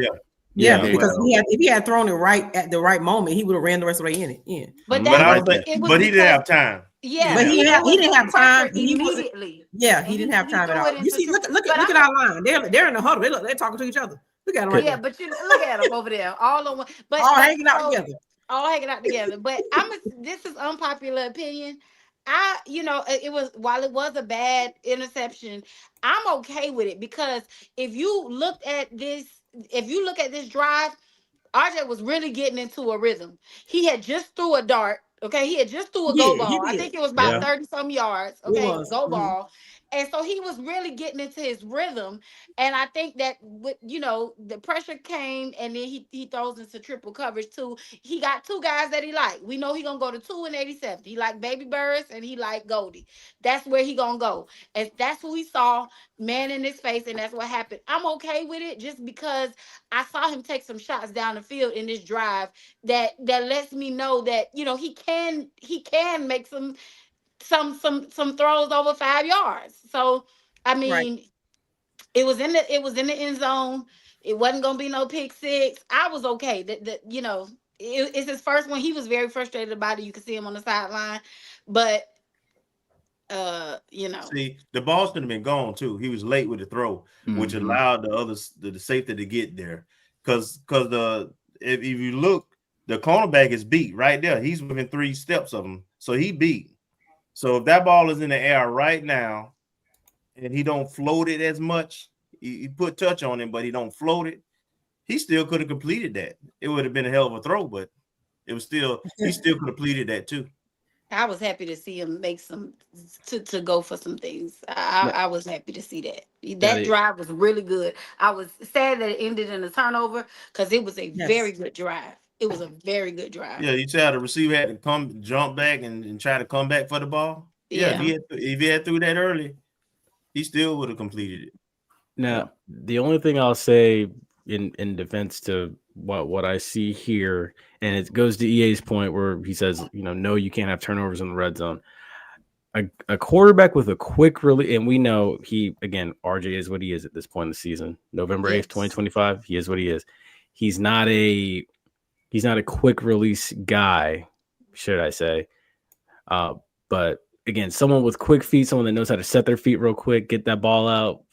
Yeah, because if he had thrown it right at the right moment, he would have ran the rest of the way in it. Yeah, but he didn't have time. Yeah, but he didn't have time immediately. He didn't have time at all. You see, look at our line. They're in the huddle. They're talking to each other. Look at them. Right there. But look at them over there, all on one. But all hanging out together. All hanging out together. But this is unpopular opinion. While it was a bad interception, I'm okay with it because if you look at this drive, RJ was really getting into a rhythm. He had just threw a dart. Okay, he had just threw a go ball. I think it was about 30-some yards. Okay, go ball. And so he was really getting into his rhythm. And I think that the pressure came, and then he throws into triple coverage too. He got two guys that he like. We know he gonna go to 2 and 87. He like Baby Burris and he like Goldie. That's where he gonna go. And that's who he saw, man in his face, and that's what happened. I'm okay with it just because I saw him take some shots down the field in this drive that lets me know that he can make some throws over 5 yards. So I mean, it was in the end zone. It wasn't gonna be no pick six. I was okay. It's his first one. He was very frustrated about it. You can see him on the sideline, but see, the ball should have been gone too. He was late with the throw, which allowed the safety to get there. Because if you look, the cornerback is beat right there. He's within 3 steps of him, so he beat. So if that ball is in the air right now, and he don't float it as much, he put touch on him, but he don't float it, he still could have completed that. It would have been a hell of a throw, but he still could have completed that too. I was happy to see him make some to go for some things. I was happy to see that. That drive was really good. I was sad that it ended in a turnover because it was a very good drive. It was a very good drive. Yeah, you said the receiver had to jump back and try to come back for the ball. Yeah, if he had threw that early, he still would have completed it. Now, the only thing I'll say in defense to what I see here, and it goes to EA's point where he says, no, you can't have turnovers in the red zone. A quarterback with a quick release, and we know RJ is what he is at this point in the season. November 8th, 2025, he is what he is. He's not a quick release guy, should I say. But again, someone with quick feet, someone that knows how to set their feet real quick, get that ball out,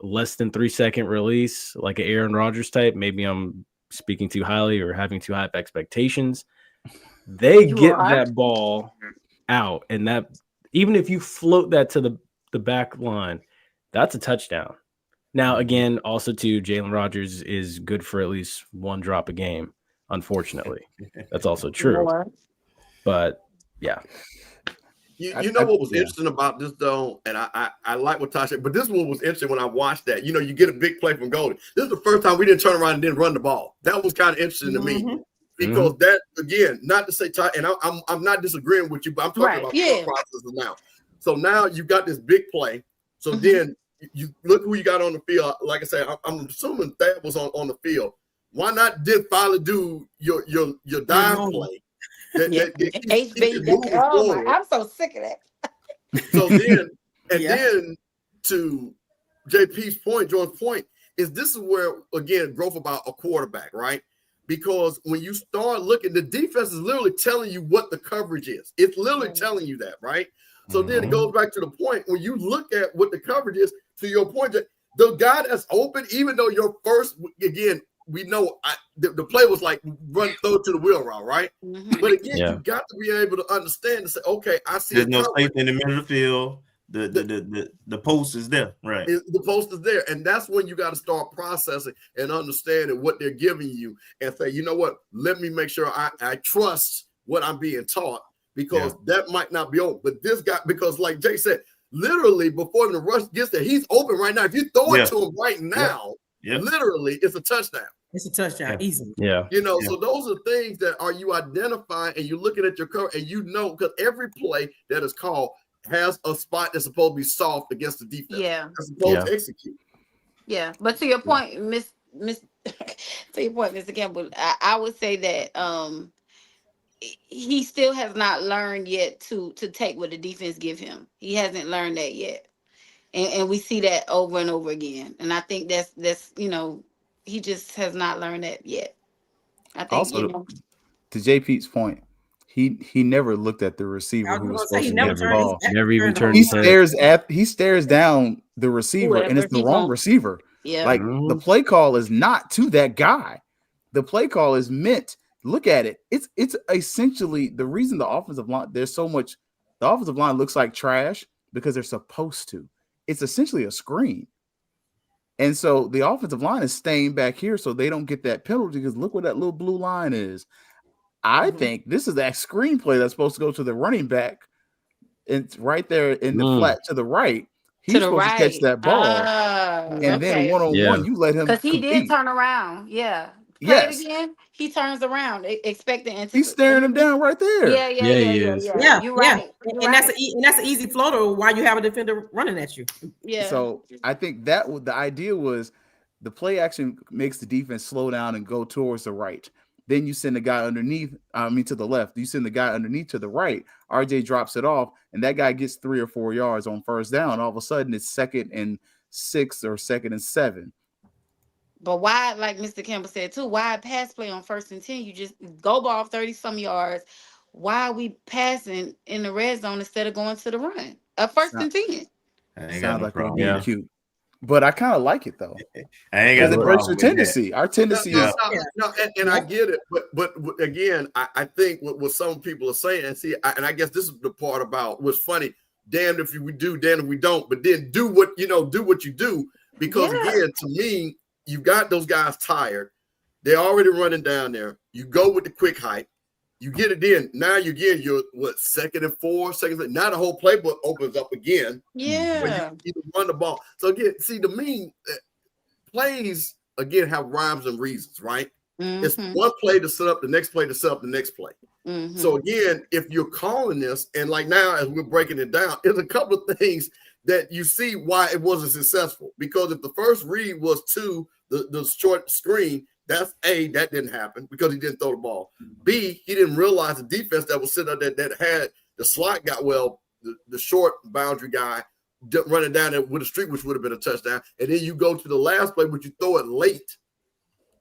less than 3 second release, like an Aaron Rodgers type. Maybe I'm speaking too highly or having too high of expectations. They get that ball out, and that even if you float that to the back line, that's a touchdown. Now, again, also too, Jalen Rogers is good for at least one drop a game. Unfortunately, that's also true. But yeah. You know what was interesting about this though, and I like what Tasha, but this one was interesting when I watched that. You know, you get a big play from Golden. This is the first time we didn't turn around and didn't run the ball. That was kind of interesting to me because that again, not to say and I'm not disagreeing with you, but I'm talking about the processes now. So now you got this big play. So then you look who you got on the field. Like I said, I'm assuming that was on the field. Why not did finally do your dive play? I'm so sick of that. So then, then to JP's point, Jordan's point, is this is where, again, growth about a quarterback, right? Because when you start looking, the defense is literally telling you what the coverage is. It's literally telling you that, right? So then it goes back to the point when you look at what the coverage is, to your point, that the guy that's open, even though your first, again, we know the play was like run throw to the wheel route, right? But again, you got to be able to understand and say, okay, I see. There's no safety in the middle of the field. The post is there, right? The post is there, and that's when you got to start processing and understanding what they're giving you, and say, you know what? Let me make sure I trust what I'm being taught, because that might not be open. But this guy, because like Jay said, literally before the rush gets there, he's open right now. If you throw it to him right now, literally, it's a touchdown. It's a touchdown, easy. You know, so those are things that are you identifying and you're looking at your cover and you know, because every play that is called has a spot that's supposed to be soft against the defense. That's supposed to execute. But to your point, Miss to your point, Mr. Campbell, I would say that he still has not learned yet to take what the defense give him. He hasn't learned that yet. And we see that over and over again. And I think that's you know, he just has not learned that yet. I think also, to JP's point, he never looked at the receiver who was supposed to get the ball. Never even turned his head. He stares down the receiver, and it's the wrong receiver. Like the play call is not to that guy. The play call is meant. Look at it. It's essentially the reason the offensive line. There's so much. The offensive line looks like trash because they're supposed to. It's essentially a screen. And so the offensive line is staying back here so they don't get that penalty, because look what that little blue line is. I think this is that screenplay that's supposed to go to the running back. It's right there in the flat to the right. He's supposed to catch that ball. And then one-on-one, you let him because he did turn around. Play it again. He turns around, expecting. He's staring him down right there. Yeah. You're right. And that's an easy floater while you have a defender running at you. So I think that the idea was the play action makes the defense slow down and go towards the right. Then you send the guy underneath, to the left. You send the guy underneath to the right. RJ drops it off, and that guy gets 3 or 4 yards on first down. All of a sudden, it's 2nd and 6 or 2nd and 7. But why, like Mr. Campbell said too, why pass play on 1st and 10? You just go ball 30-some yards. Why are we passing in the red zone instead of going to the run? 1st and 10. Sounds like they're being cute. But I kind of like it though. I ain't got the breaks your tendency. Our tendency is and I get it, but again, I think what some people are saying, and I guess this is the part about what's funny. Damned if we do, damned if we don't. But then do what you do, because again, to me, you got those guys tired. They're already running down there. You go with the quick height. You get it in. Now you're 2nd and 4, now the whole playbook opens up again. Yeah. You run the ball. So again, to me, plays again have rhymes and reasons, right? It's one play to set up the next play to set up the next play. So again, if you're calling this, and like now as we're breaking it down, there's a couple of things that you see why it wasn't successful. Because if the first read was to the short screen, that's A, that didn't happen because he didn't throw the ball. B, he didn't realize the defense that was sitting there that had the slot got the short boundary guy running down there with a streak, which would have been a touchdown. And then you go to the last play, but you throw it late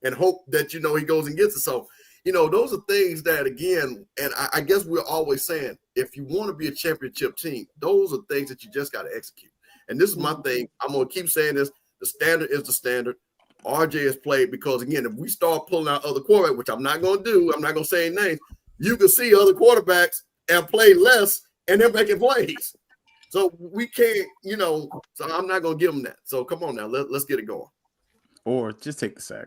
and hope that, he goes and gets it. So, those are things that, again, and I guess we're always saying, if you want to be a championship team, those are things that you just got to execute. And this is my thing. I'm going to keep saying this. The standard is the standard. RJ has played because, again, if we start pulling out other quarterbacks, which I'm not going to do, I'm not going to say any names, you can see other quarterbacks and play less, and they're making plays. So we can't, so I'm not going to give them that. So come on now, let's get it going. Or just take the sack.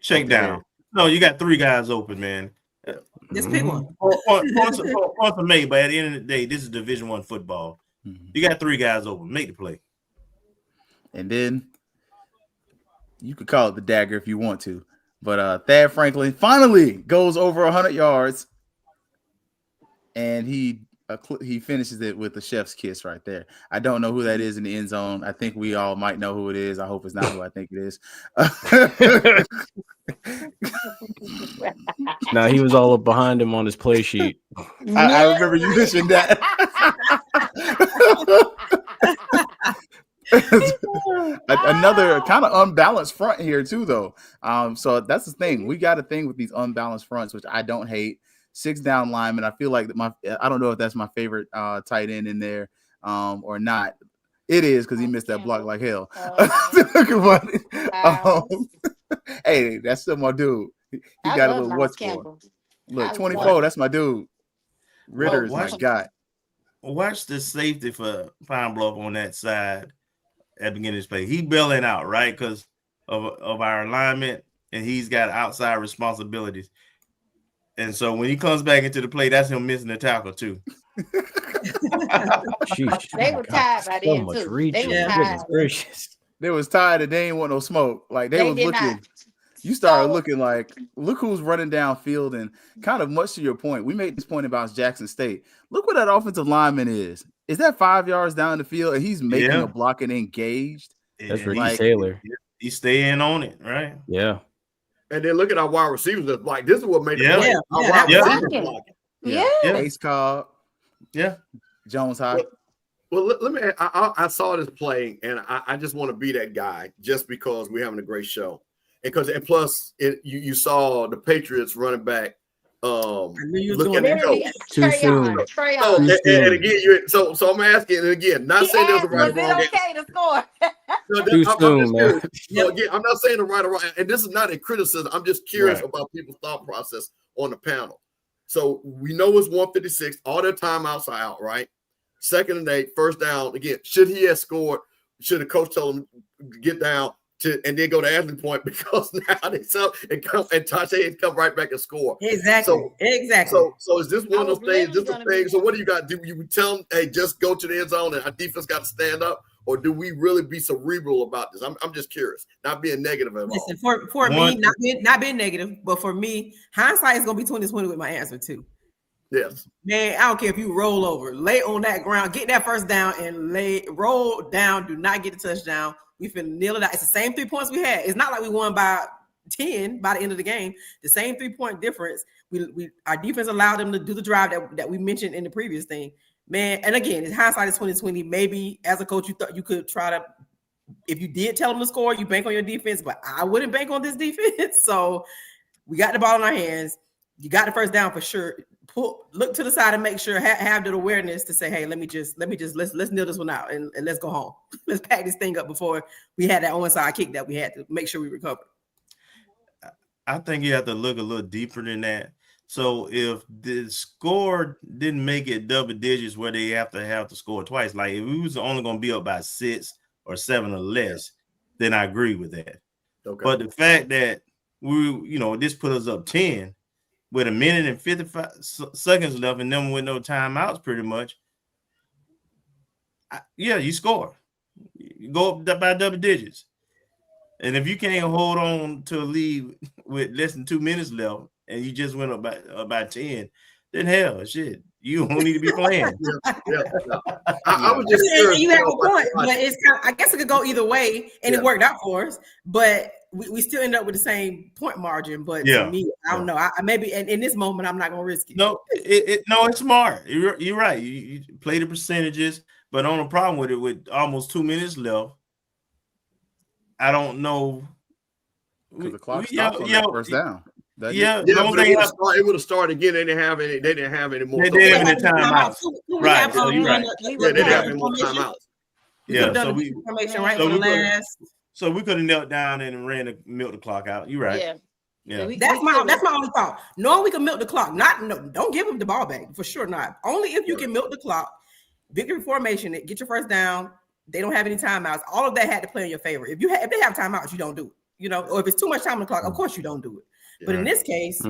Check down. No, you got 3 guys open, man. Just pick one. Points are made, but at the end of the day, this is Division I football. You got 3 guys open. Make the play. And then you could call it the dagger if you want to. But Thad Franklin finally goes over 100 yards. And he finishes it with a chef's kiss right there. I don't know who that is in the end zone. I think we all might know who it is. I hope it's not who I think it is. Nah, he was all up behind him on his play sheet. I remember you mentioned that. Another kind of unbalanced front here too, though. So that's the thing. We got a thing with these unbalanced fronts, which I don't hate. 6 down linemen. I feel like I don't know if that's my favorite tight end in there or not. It is because he missed that block like hell. Hey, that's still my dude. He got a little what's for. Look, 24. That's my dude. Ritter is my guy. Watch the safety for Pine Bluff on that side at the beginning of this play. He bailing out, right, because of our alignment, and he's got outside responsibilities. And so when he comes back into the play, that's him missing the tackle too. They were tired by then too. They were tired. They was tired and they didn't want no smoke. Like they was looking. Not. You started looking like, look who's running downfield, and kind of much to your point. We made this point about Jackson State. Look what that offensive lineman is. Is that 5 yards down the field and he's making a block and engaged? That's Reed Taylor. He's staying on it, right? Yeah. And then look at our wide receivers. Like this is what made the play. Our wide receivers blocking. Yeah. Ace Cobb. Yeah. Jones High. Well, let me. I saw this play, and I just want to be that guy just because we're having a great show, and plus you saw the Patriots running back. Looking at too soon. And again, so I'm asking, and again, not saying there's a right or wrong. Okay to score. Too soon, man. So again, I'm not saying the right or wrong, and this is not a criticism. I'm just curious about people's thought process on the panel. So we know it's 156. All their timeouts are out, right? 2nd and 8, 1st down. Again, should he have scored? Should the coach tell him get down and then go to Ashley point because now they sell and Tasha come right back and score. Exactly. So is this one of those things? Just a thing. So what do you got? Do you tell them, hey, just go to the end zone and our defense got to stand up, or do we really be cerebral about this? I'm just curious, not being negative at all. Listen, for me, not being negative, but for me, hindsight is gonna be 20/20 with my answer too. Yes, man. I don't care if you roll over, lay on that ground, get that first down, and roll down. Do not get a touchdown. We finna kneel it out. It's the same 3 points we had. It's not like we won by 10 by the end of the game. The same 3-point difference. Our defense allowed them to do the drive that we mentioned in the previous thing, man. And again, it's hindsight is 20/20. Maybe as a coach, you thought you could try to, if you did tell them to score, you bank on your defense, but I wouldn't bank on this defense. So we got the ball in our hands. You got the first down for sure. Look to the side and make sure have the awareness to say, hey, let's kneel this one out and let's go home. Let's pack this thing up before we had that onside kick that we had to make sure we recovered. I think you have to look a little deeper than that. So if the score didn't make it double digits where they have to score twice, like if we was only going to be up by 6 or 7 or less, then I agree with that. Okay. But the fact that this put us up 10 with 1 minute and 55 seconds left and them with no timeouts pretty much, you score. You go up by double digits. And if you can't hold on to a lead with less than 2 minutes left and you just went up by 10, then hell, shit, you don't need to be playing. I was just curious. You have a point, but it's I guess it could go either way, and it worked out for us. But we still end up with the same point margin. But to me, I don't know. I maybe in this moment, I'm not going to risk it. No, it's smart. You're right. You play the percentages, but on a problem with it with almost 2 minutes left, I don't know. Because the clock stopped on that first down. But it would have started again. They didn't have any more. They didn't have any timeouts. Right. So you're right. They didn't have any more timeouts. Yeah. So we could have knelt down and milked the clock out. You're right. Yeah. Yeah, So that's my only thought. Knowing we can milk the clock, don't give them the ball back for sure. Not only if you can milk the clock, victory formation, get your first down. They don't have any timeouts. All of that had to play in your favor. If they have timeouts, you don't do it. Or if it's too much time on the clock, of course you don't do it. But in this case,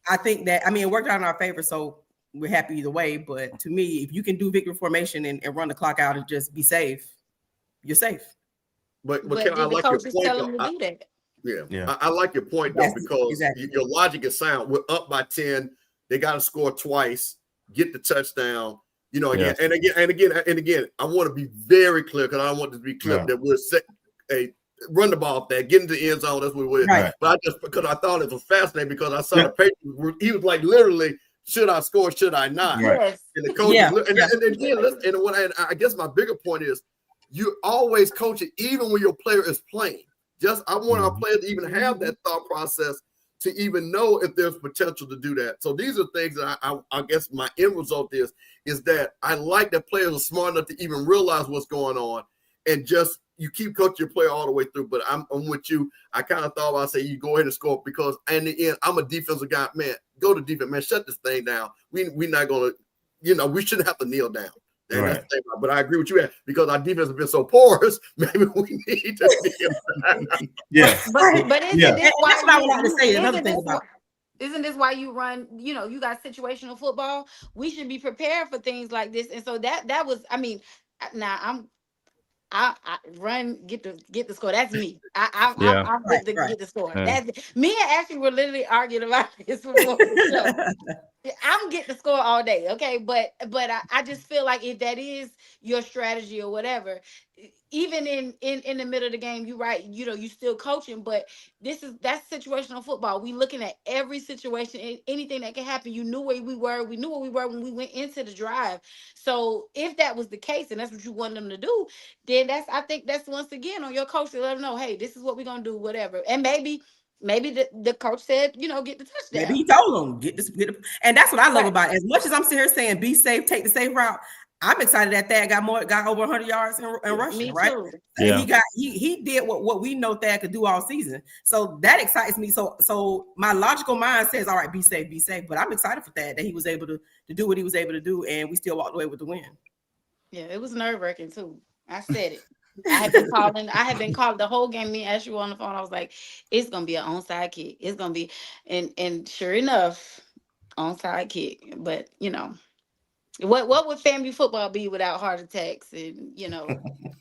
I think that it worked out in our favor, so we're happy either way. But to me, if you can do victory formation and run the clock out and just be safe, you're safe. But did I the like your coaches point. tell them to do that? Yeah. I like your point though, because your logic is sound. We're up by 10. They got to score twice, get the touchdown. Again, and again. I want to be very clear, because I don't want to be clear that we're set a run the ball off that, get into the end zone. That's what we're. Right. But because I thought it was fascinating, because I saw the paper. He was like, literally, should I score? Should I not? Yes. And the coach, and I guess my bigger point is, you always coach it, even when your player is playing. I want our players to even have that thought process, to even know if there's potential to do that. So these are things that I guess my end result is that I like that players are smart enough to even realize what's going on, and just you keep coaching your player all the way through. But I'm with you. I kind of thought about you go ahead and score, because in the end, I'm a defensive guy. Man, go to defense, man. Shut this thing down. We're not going to, we shouldn't have to kneel down. Right. But I agree with you, because our defense has been so porous. Maybe we need to be. But isn't this why that's what I would like to say? Another thing about isn't this why you run? You got situational football. We should be prepared for things like this. And so that was. I mean, now I run get the score. That's me. I'm get the score. That's me and Ashley were literally arguing about this before the show. I'm getting the score all day, okay? But I just feel like if that is your strategy or whatever, even in the middle of the game, you're right. You still coaching, but that's situational football. We looking at every situation, anything that can happen. You knew where we were. We knew where we were when we went into the drive. So if that was the case, and that's what you want them to do, then I think that's once again on your coach to let them know, hey, this is what we're gonna do, whatever. And maybe the coach said, get the touchdown. Maybe he told them and that's what I love about it. As much as I'm sitting here saying be safe, take the safe route, I'm excited that Thad got over 100 yards in rushing, right? Yeah. He did what we know Thad could do all season. So that excites me. So my logical mind says, all right, be safe. But I'm excited for Thad that he was able to do what he was able to do, and we still walked away with the win. Yeah, it was nerve-wracking too. I said it. I had been calling the whole game. Me and Ashley were on the phone. I was like, it's gonna be an onside kick. It's gonna be, and sure enough, onside kick. But what would FAMU football be without heart attacks and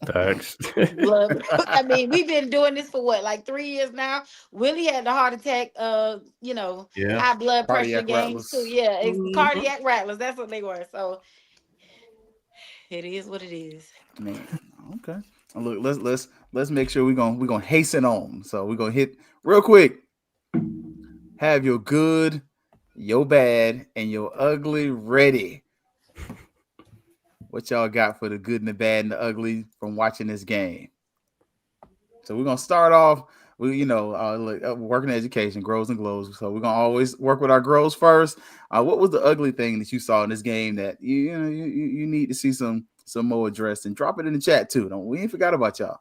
Thanks. blood? I mean, we've been doing this for like 3 years now. Willie had the heart attack, high blood pressure games too. Yeah, it's cardiac rattlers. That's what they were. So it is what it is. Man, okay. Look, let's make sure we're gonna hasten on. So we're gonna hit real quick. Have your good, your bad, and your ugly ready. What y'all got for the good and the bad and the ugly from watching this game? So we're gonna start off with working education, grows and glows. So we're gonna always work with our grows first. What was the ugly thing that you saw in this game that you need to see some more addressed, and drop it in the chat too. We ain't forgot about y'all.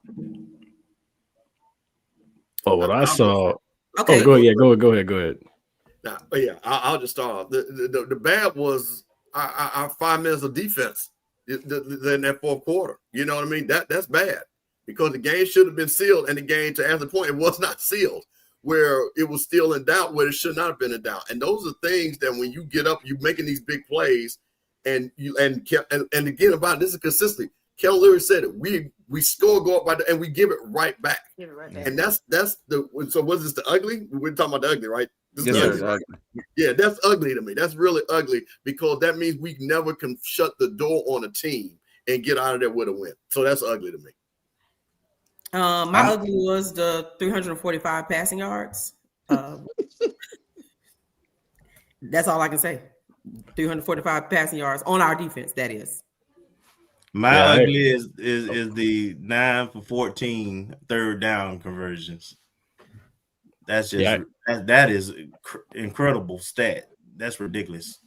Oh, what I saw. Okay, go ahead. Nah, but yeah, I'll just start off. The bad was our 5 minutes of defense in that fourth quarter. You know what I mean? That's bad, because the game should have been sealed, and the game, to answer the point, it was not sealed, where it was still in doubt, where it should not have been in doubt. And those are things that when you get up, you're making these big plays. And again, about this is consistently. Kelvin literally said it. We score, go up and we give it right back. And that's so was this the ugly? We're talking about the ugly, right? This is ugly, right? Yeah, that's ugly to me. That's really ugly, because that means we never can shut the door on a team and get out of there with a win. So that's ugly to me. My ugly was the 345 passing yards. That's all I can say. 345 passing yards on our defense, that is. My ugly is the 9 for 14 third down conversions. That's just that is incredible stat. That's ridiculous.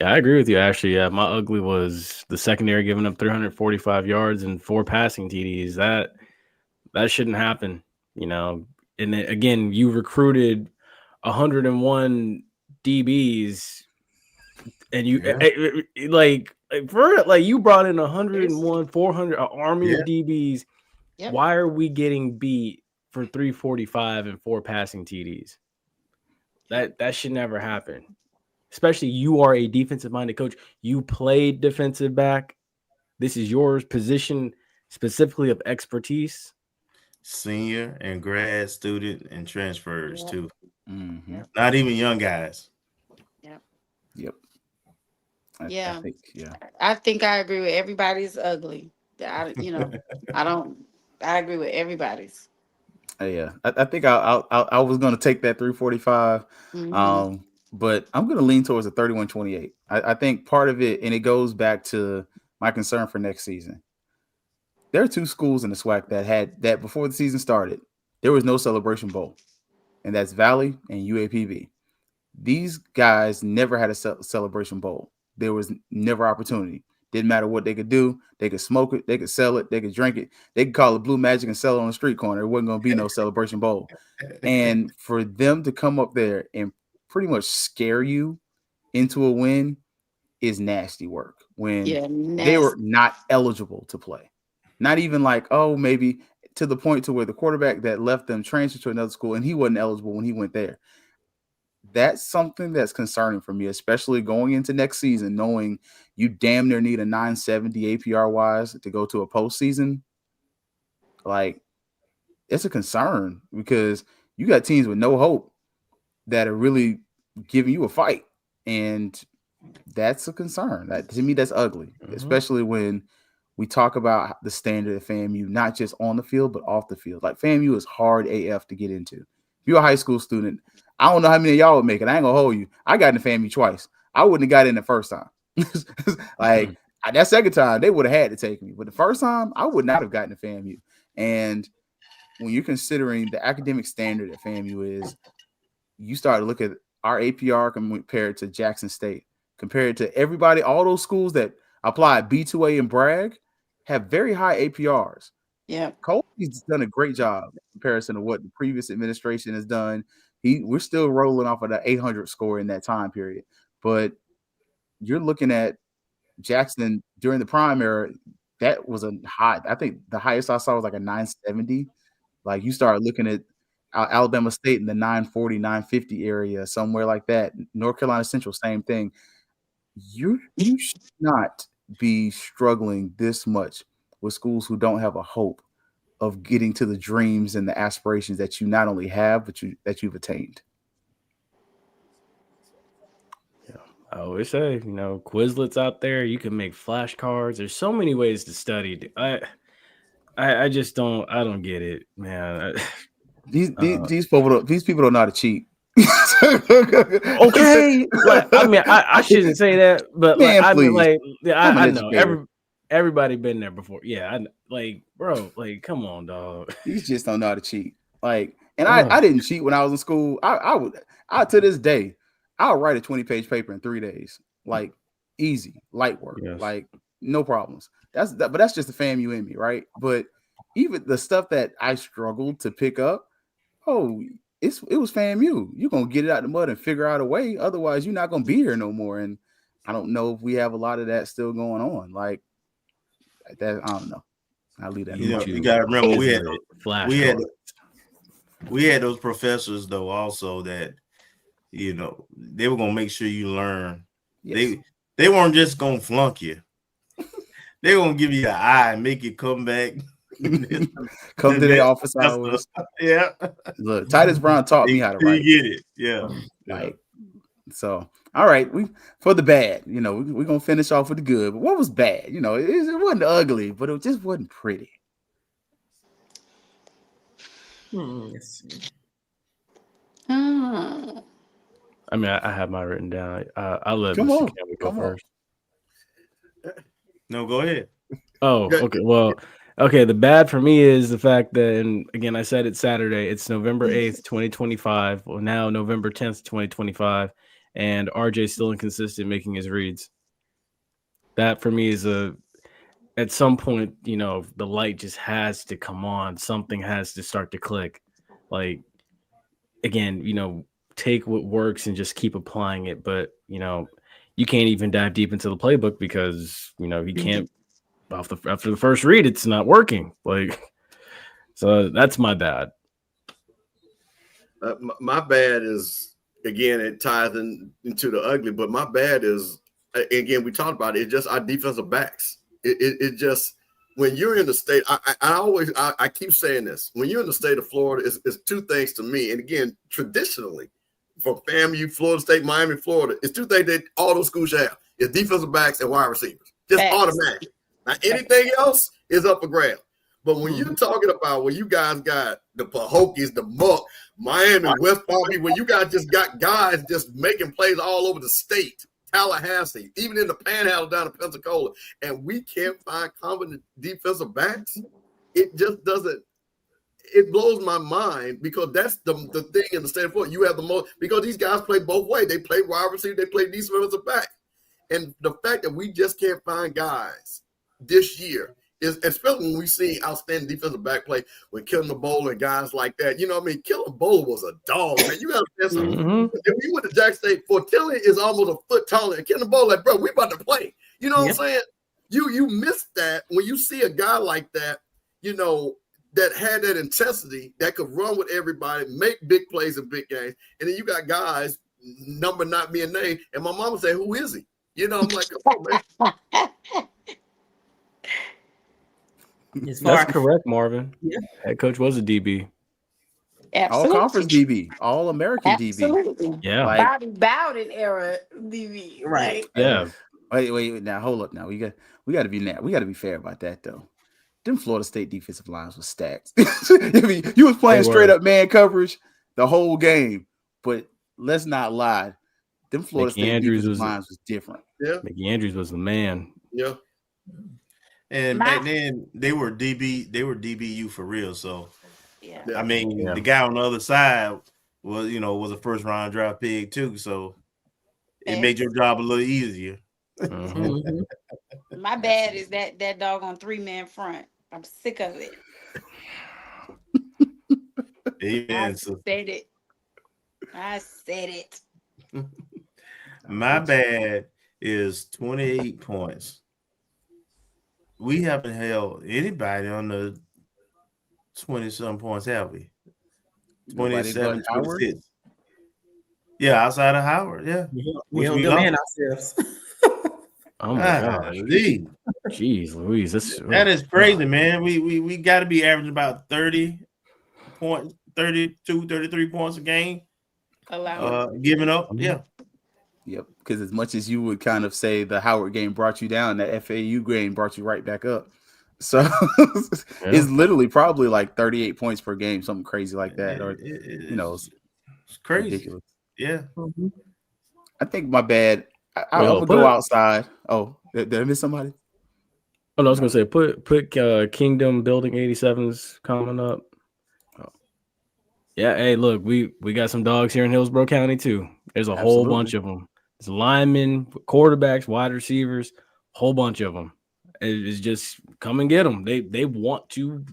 Yeah, I agree with you, Ashley. Yeah, my ugly was the secondary giving up 345 yards and 4 passing TDs. That shouldn't happen, And then, again, you recruited 101 DBs, and you you brought in 101, 400, an army of DBs. Yep. Why are we getting beat for 345 and 4 passing TDs? That should never happen. Especially you are a defensive-minded coach. You played defensive back. This is your position specifically of expertise. Senior and grad student and transfers too. Mm-hmm. Not even young guys. Yep. I think I agree with everybody's ugly. I agree with everybody's. Yeah, I think I was going to take that 345, but I'm going to lean towards a 31-28. I think part of it, and it goes back to my concern for next season. There are 2 schools in the SWAC that had that before the season started. There was no Celebration Bowl, and that's Valley and UAPB. These guys never had a Celebration Bowl. There was never opportunity. Didn't matter what they could do. They could smoke it. They could sell it. They could drink it. They could call it Blue Magic and sell it on the street corner. It wasn't going to be no Celebration Bowl. And for them to come up there and pretty much scare you into a win is nasty work when they were not eligible to play. Not even like, maybe to the point to where the quarterback that left them transferred to another school and he wasn't eligible when he went there. That's something that's concerning for me, especially going into next season, knowing you damn near need a 970 APR wise to go to a postseason. Like, it's a concern because you got teams with no hope that are really giving you a fight. And that's a concern. To me, that's ugly, especially when we talk about the standard of FAMU, not just on the field, but off the field. Like, FAMU is hard AF to get into. If you're a high school student, I don't know how many of y'all would make it. I ain't gonna hold you. I got in the FAMU twice. I wouldn't have got in the first time. That second time, they would have had to take me. But the first time, I would not have gotten to FAMU. And when you're considering the academic standard at FAMU is, you start to look at our APR compared to Jackson State, compared to everybody, all those schools that apply B2A and Bragg have very high APRs. Yeah. Colby's done a great job in comparison to what the previous administration has done. We're still rolling off of the 800 score in that time period. But you're looking at Jackson during the prime era, that was a high. I think the highest I saw was like a 970. Like, you start looking at Alabama State in the 940, 950 area, somewhere like that. North Carolina Central, same thing. You should not be struggling this much with schools who don't have a hope of getting to the dreams and the aspirations that you not only have, but that you've attained. Yeah, I always say, Quizlets out there, you can make flashcards. There's so many ways to study. I just don't get it, man. These people don't know how to cheat. Okay, I shouldn't say that, but man, I know everybody been there before. Yeah, bro, come on, dog. These just don't know how to cheat. I didn't cheat when I was in school. I to this day, I'll write a 20-page paper in 3 days, easy, light work, no problems. But that's just the FAMU in me, right? But even the stuff that I struggled to pick up, it was FAMU. You're gonna get it out the mud and figure out a way. Otherwise, you're not gonna be here no more. And I don't know if we have a lot of that still going on. Like that, I don't know. I'll leave that. You gotta remember we had those professors though also that they were gonna make sure you learn. Yes. They weren't just gonna flunk you. They gonna give you an eye and make you come back. Come to the office hours. Yeah. Look, Titus Brown taught me how to write. You get it. Yeah. So, all right. For the bad, we're gonna finish off with the good. But what was bad? It wasn't ugly, but it just wasn't pretty. Let's see. I mean, I have mine written down. I'll let Mr. Campbell go first. No, go ahead. Oh, okay. Well, okay. The bad for me is the fact that, and again, I said it's Saturday. It's November 8th, 2025. Well, now November 10th, 2025. And RJ's still inconsistent making his reads. That for me is at some point, the light just has to come on. Something has to start to click. Like, again, take what works and just keep applying it. But, you know, you can't even dive deep into the playbook because, you know, you can't after the first read, it's not working. Like, so that's my bad. My bad is, again, it ties into the ugly, but my bad is, again, we talked about it. It's just our defensive backs. It just, when you're in the state, I keep saying this. When you're in the state of Florida, it's two things to me. And again, traditionally, from FAMU, Florida State, Miami, Florida, it's two things that all those schools should have. It's defensive backs and wide receivers. Just automatic. Now, anything else is up for grabs. But when you're talking about when you guys got the Pahokis, the Muck, Miami, West Palm Beach, when you guys just got guys just making plays all over the state, Tallahassee, even in the Panhandle down in Pensacola, and we can't find competent defensive backs, it just doesn't. It blows my mind because that's the thing in the state of Florida. You have the most, because these guys play both ways. They play wide receiver, they play defensive back, and the fact that we just can't find guys this year is, especially when we see outstanding defensive back play with Kelvin and guys like that. You know what I mean? Kelvin was a dog, man. You got to something. If you went to Jackson State, Fortelli is almost a foot taller. And Kelvin like, bro, we about to play. You know what I'm saying? You miss that when you see a guy like that, you know, that had that intensity, that could run with everybody, make big plays in big games. And then you got guys, number not being named, and my mama say, who is he? You know, I'm like, come on, man. That's correct, Marvin. Yeah. Head coach was a DB. Absolutely. All conference DB, all American Absolutely. DB. Yeah. Like, Bobby Bowden era DB. Right. Yeah. Wait. Now hold up. Now we got to be fair about that though. Them Florida State defensive lines was stacked. I mean, you was playing straight up man coverage the whole game, but let's not lie. Them Florida State defensive lines was different. Yeah. Mickey Andrews was the man. Yeah. And back then they were DBU for real. So yeah. I mean, the guy on the other side was a first round draft pick too. So it made your job a little easier. My bad is that doggone 3-man front. I'm sick of it. Amen. I said it. My bad is 28 points. We haven't held anybody on the 20-some points, have we? 27, 26. Yeah, outside of Howard, yeah. We don't demand ourselves. Oh my gosh. Jeez Louise. That is crazy, man. We got to be averaging about 30 points, 32, 33 points a game. Giving up. Yeah. Yep. Because as much as you would kind of say the Howard game brought you down, the FAU game brought you right back up. So it's literally probably like 38 points per game, something crazy like that. Or it's crazy. Ridiculous. Yeah. I think my bad. I would go outside. Oh, did I miss somebody? Oh, no, I was gonna say put Kingdom Building 87's coming up. Oh. Yeah, hey, look, we got some dogs here in Hillsborough County too. There's a whole bunch of them. There's linemen, quarterbacks, wide receivers, whole bunch of them. It's just come and get them. They want to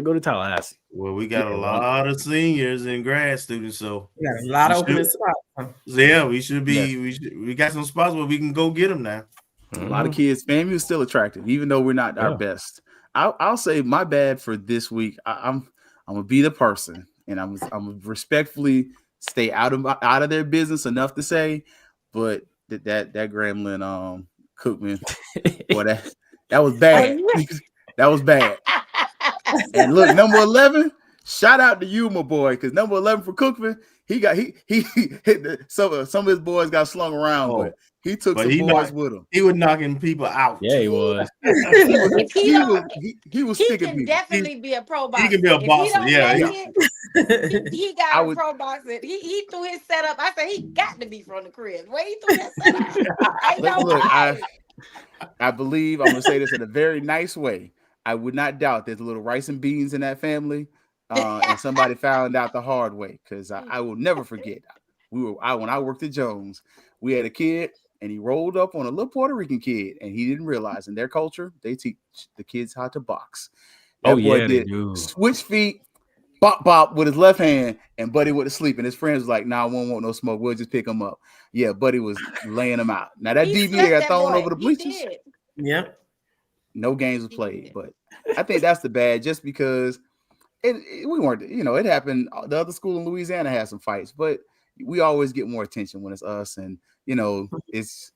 go to Tallahassee. Well, we got a lot of seniors and grad students, so we got a lot of open spots. Yeah, we should be. We got some spots where we can go get them now. A lot of kids. FAMU is still attractive, even though we're not our best. I'll say my bad for this week. I'm gonna be the person, and I'm gonna respectfully stay out of their business enough to say, but that Gremlin Cookman, boy, that was bad. That was bad. And look, number 11, shout out to you, my boy, because number 11 for Cookman, he hit some of his boys got slung around, but he took some boys with him. He was knocking people out. Yeah, he was. he was He sticking can me. definitely be a pro boxer. He can be a boxer. Yeah. He got a pro boxer. He threw his setup. I said he got to be from the crib. Where he threw that setup? Look, I believe I'm gonna say this in a very nice way. I would not doubt there's a little rice and beans in that family, and somebody found out the hard way, because I will never forget. When I worked at Jones, we had a kid, and he rolled up on a little Puerto Rican kid, and he didn't realize in their culture they teach the kids how to box. That boy did switch feet, bop with his left hand, and Buddy went to sleep. And his friends was like, "Nah, I won't want no smoke. We'll just pick him up." Yeah, Buddy was laying him out. Now that DB that got thrown over the bleachers. Yep. No games were played, but I think that's the bad, just because we weren't, it happened. The other school in Louisiana had some fights, but we always get more attention when it's us. And, it's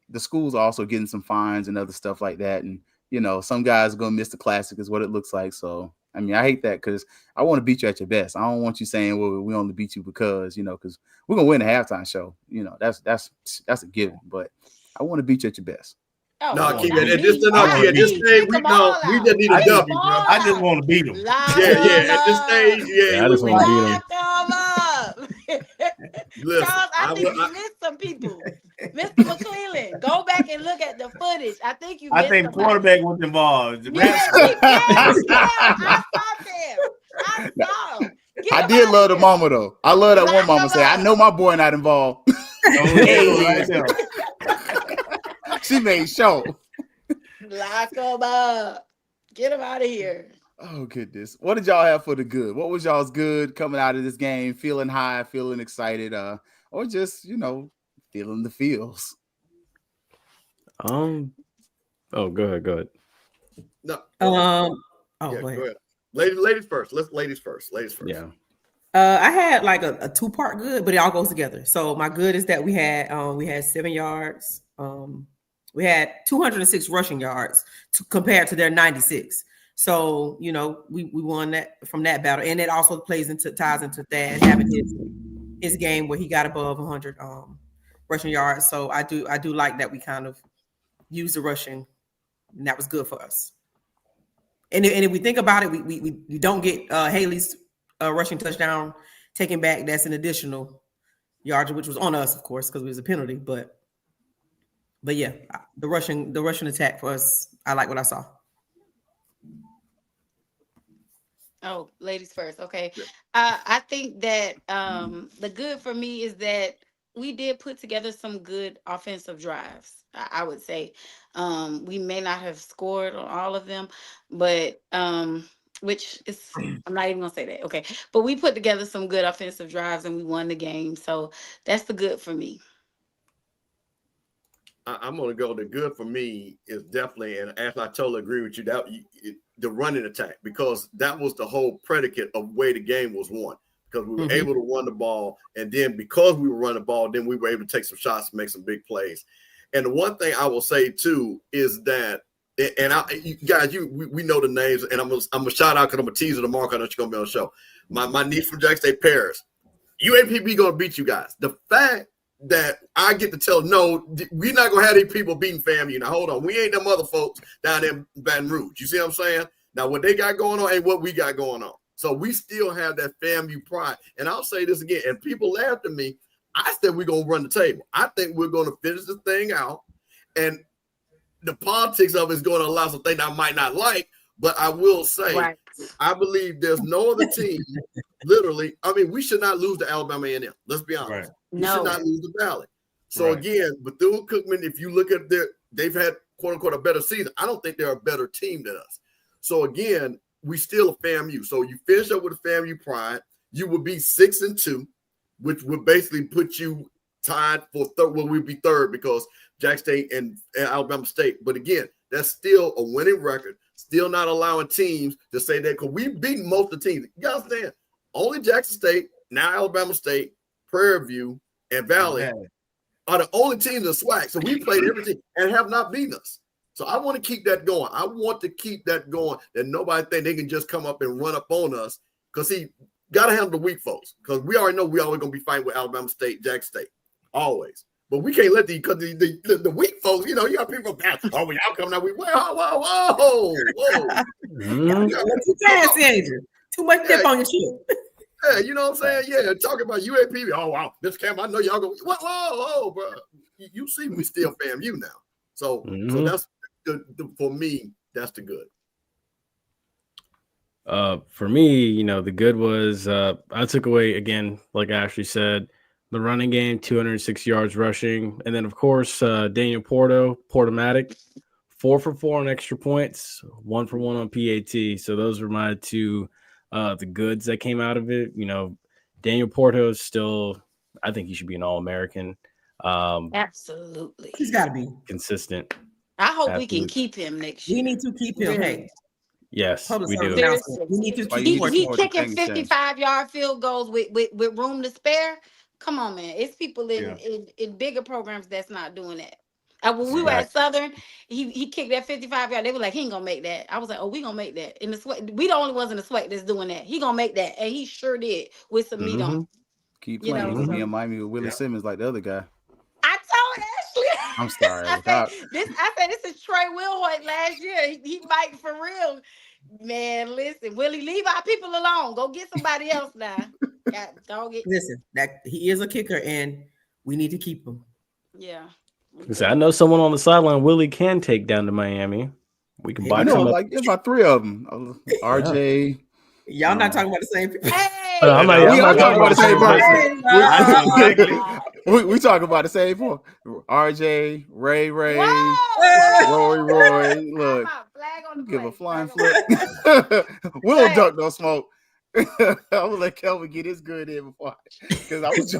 the schools are also getting some fines and other stuff like that. And, some guys are going to miss the classic is what it looks like. So, I mean, I hate that because I want to beat you at your best. I don't want you saying, well, we only beat you because, because we're going to win the halftime show. That's a given, but I want to beat you at your best. Oh, no, keep it. At this stage, we just need a W, bro. I just want to beat him. Yeah. At this stage, I just want to beat him. Listen, Charles, I think you missed some people. Mr. McClellan, go back and look at the footage. I think quarterback was involved. I saw him. I did love the mama though. I love that one mama say, "I know my boy not involved." She made sure. Lock him up. Get him out of here. Oh, goodness. What did y'all have for the good? What was y'all's good coming out of this game? Feeling high, feeling excited, or just, feeling the feels? Go ahead. No. Go ahead. Go ahead. Ladies first. Ladies first. Yeah. I had like a two-part good, but it all goes together. So my good is that we had 7 yards. We had 206 rushing yards compared to their 96. So, we won that from that battle. And it also ties into Thad having his game where he got above 100 rushing yards. So I do like that we kind of used the rushing, and that was good for us. And if we think about it, we don't get Haley's rushing touchdown taken back. That's an additional yardage, which was on us, of course, because it was a penalty. But yeah, the rushing attack for us, I like what I saw. Oh, ladies first. Okay. I think that the good for me is that we did put together some good offensive drives. I would say we may not have scored on all of them, but which is, I'm not even gonna say that. Okay. But we put together some good offensive drives and we won the game. So that's the good for me. I'm going to go. The good for me is definitely, and as I totally agree with you, that the running attack, because that was the whole predicate of way the game was won, because we were able to run the ball. And then because we were running the ball, then we were able to take some shots and make some big plays. And the one thing I will say too is that, and you guys, we know the names, and I'm gonna shout out because I'm a teaser to Mark. I know you're gonna be on the show. My niece from Jackson State, Paris, UAPB gonna beat you guys. The fact that I get to tell, no, we're not gonna have these people beating FAMU. Now hold on, we ain't them other folks down in Baton Rouge. You see what I'm saying? Now what they got going on ain't what we got going on. So we still have that FAMU pride. And I'll say this again, and people laughed at me. I said we're gonna run the table. I think we're gonna finish this thing out, and the politics of it is going to allow some things I might not like. But I will say, right, I believe there's no other team. Literally, I mean, we should not lose to Alabama A&M. Let's be honest. Right. We should not lose the Valley. So again, Bethune-Cookman, if you look at they've had quote unquote a better season. I don't think they're a better team than us. So again, we still a FAMU. So you finish up with a FAMU pride, you would be 6-2, which would basically put you tied for third. Well, we'd be third because Jack State and Alabama State. But again, that's still a winning record. Still not allowing teams to say that, because we've beaten most of the teams. You understand? Only Jackson State, now Alabama State, Prairie View, and Valley are the only teams in the SWAC. So we played everything and have not beaten us. So I want to keep that going. I want to keep that going, that nobody think they can just come up and run up on us, because he got to handle the weak folks, because we already know we always going to be fighting with Alabama State, Jackson State, always. But we can't let because the weak folks, you got people back. Oh, when y'all come now, we whoa. Too much dip on your chin. Yeah, you know what I'm saying? Yeah, talking about UAPB. Oh, wow, this camp, I know y'all go, whoa, bro. You see, we still FAMU now. So that's for me, that's the good. For me, the good was I took away, again, like Ashley said, the running game, 206 yards rushing. And then, of course, Daniel Portomatic, 4 for 4 on extra points, 1 for 1 on PAT. So those were my two the goods that came out of it. Daniel Porto is still, I think he should be an All-American. Absolutely. He's got to be consistent. I hope we can keep him next year. We need to keep him. Hey. Yes, we do. We need to keep he kicking 55-yard field goals with room to spare. Come on, man. It's people in bigger programs that's not doing that. When we were at Southern, he kicked that 55-yard. They were like, he ain't gonna make that. I was like, oh, we gonna make that. In the sweat, we the only ones in the sweat that's doing that. He gonna make that, and he sure did with some meat on. Keep playing. He's gonna be in Miami with Willie Simmons like the other guy. I told Ashley. I'm sorry. I said this is Trey Wilhoit last year. He might for real. Man, listen, Willie, leave our people alone. Go get somebody else now. Listen, that he is a kicker, and we need to keep him. Yeah. I know someone on the sideline Willie can take down to Miami. We can box him up. Like there's about 3 of them. RJ. Y'all not talking about the same people. I'm not talking about the same person. We talking about the same one. RJ, Ray, Rory. Look, give a flying flip. We'll duck no smoke. I'm gonna let Kelvin get his good in before, because I was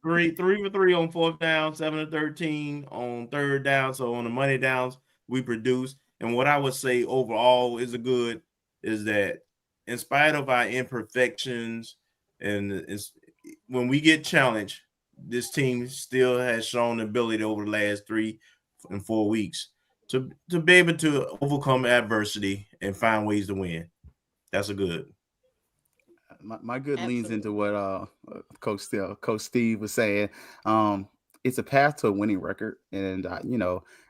three for 3 on 4th down, 7 of 13 on 3rd down. So on the money downs, we produce. And what I would say overall is that in spite of our imperfections, and when we get challenged, this team still has shown the ability over the last 3 and 4 weeks to be able to overcome adversity and find ways to win. That's a good. My good leans into what Coach Steve was saying. It's a path to a winning record, and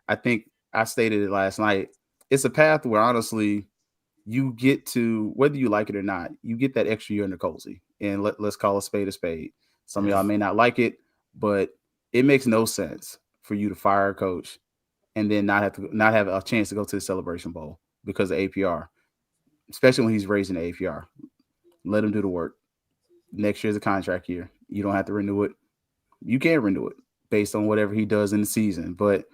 I think I stated it last night. It's a path where honestly, you get to, whether you like it or not, you get that extra year in the cozy, and let's call a spade a spade. Some of y'all may not like it, but it makes no sense for you to fire a coach and then not have a chance to go to the Celebration Bowl because of APR, especially when he's raising the APR. Let him do the work. Next year's a contract year. You don't have to renew it. You can renew it based on whatever he does in the season. But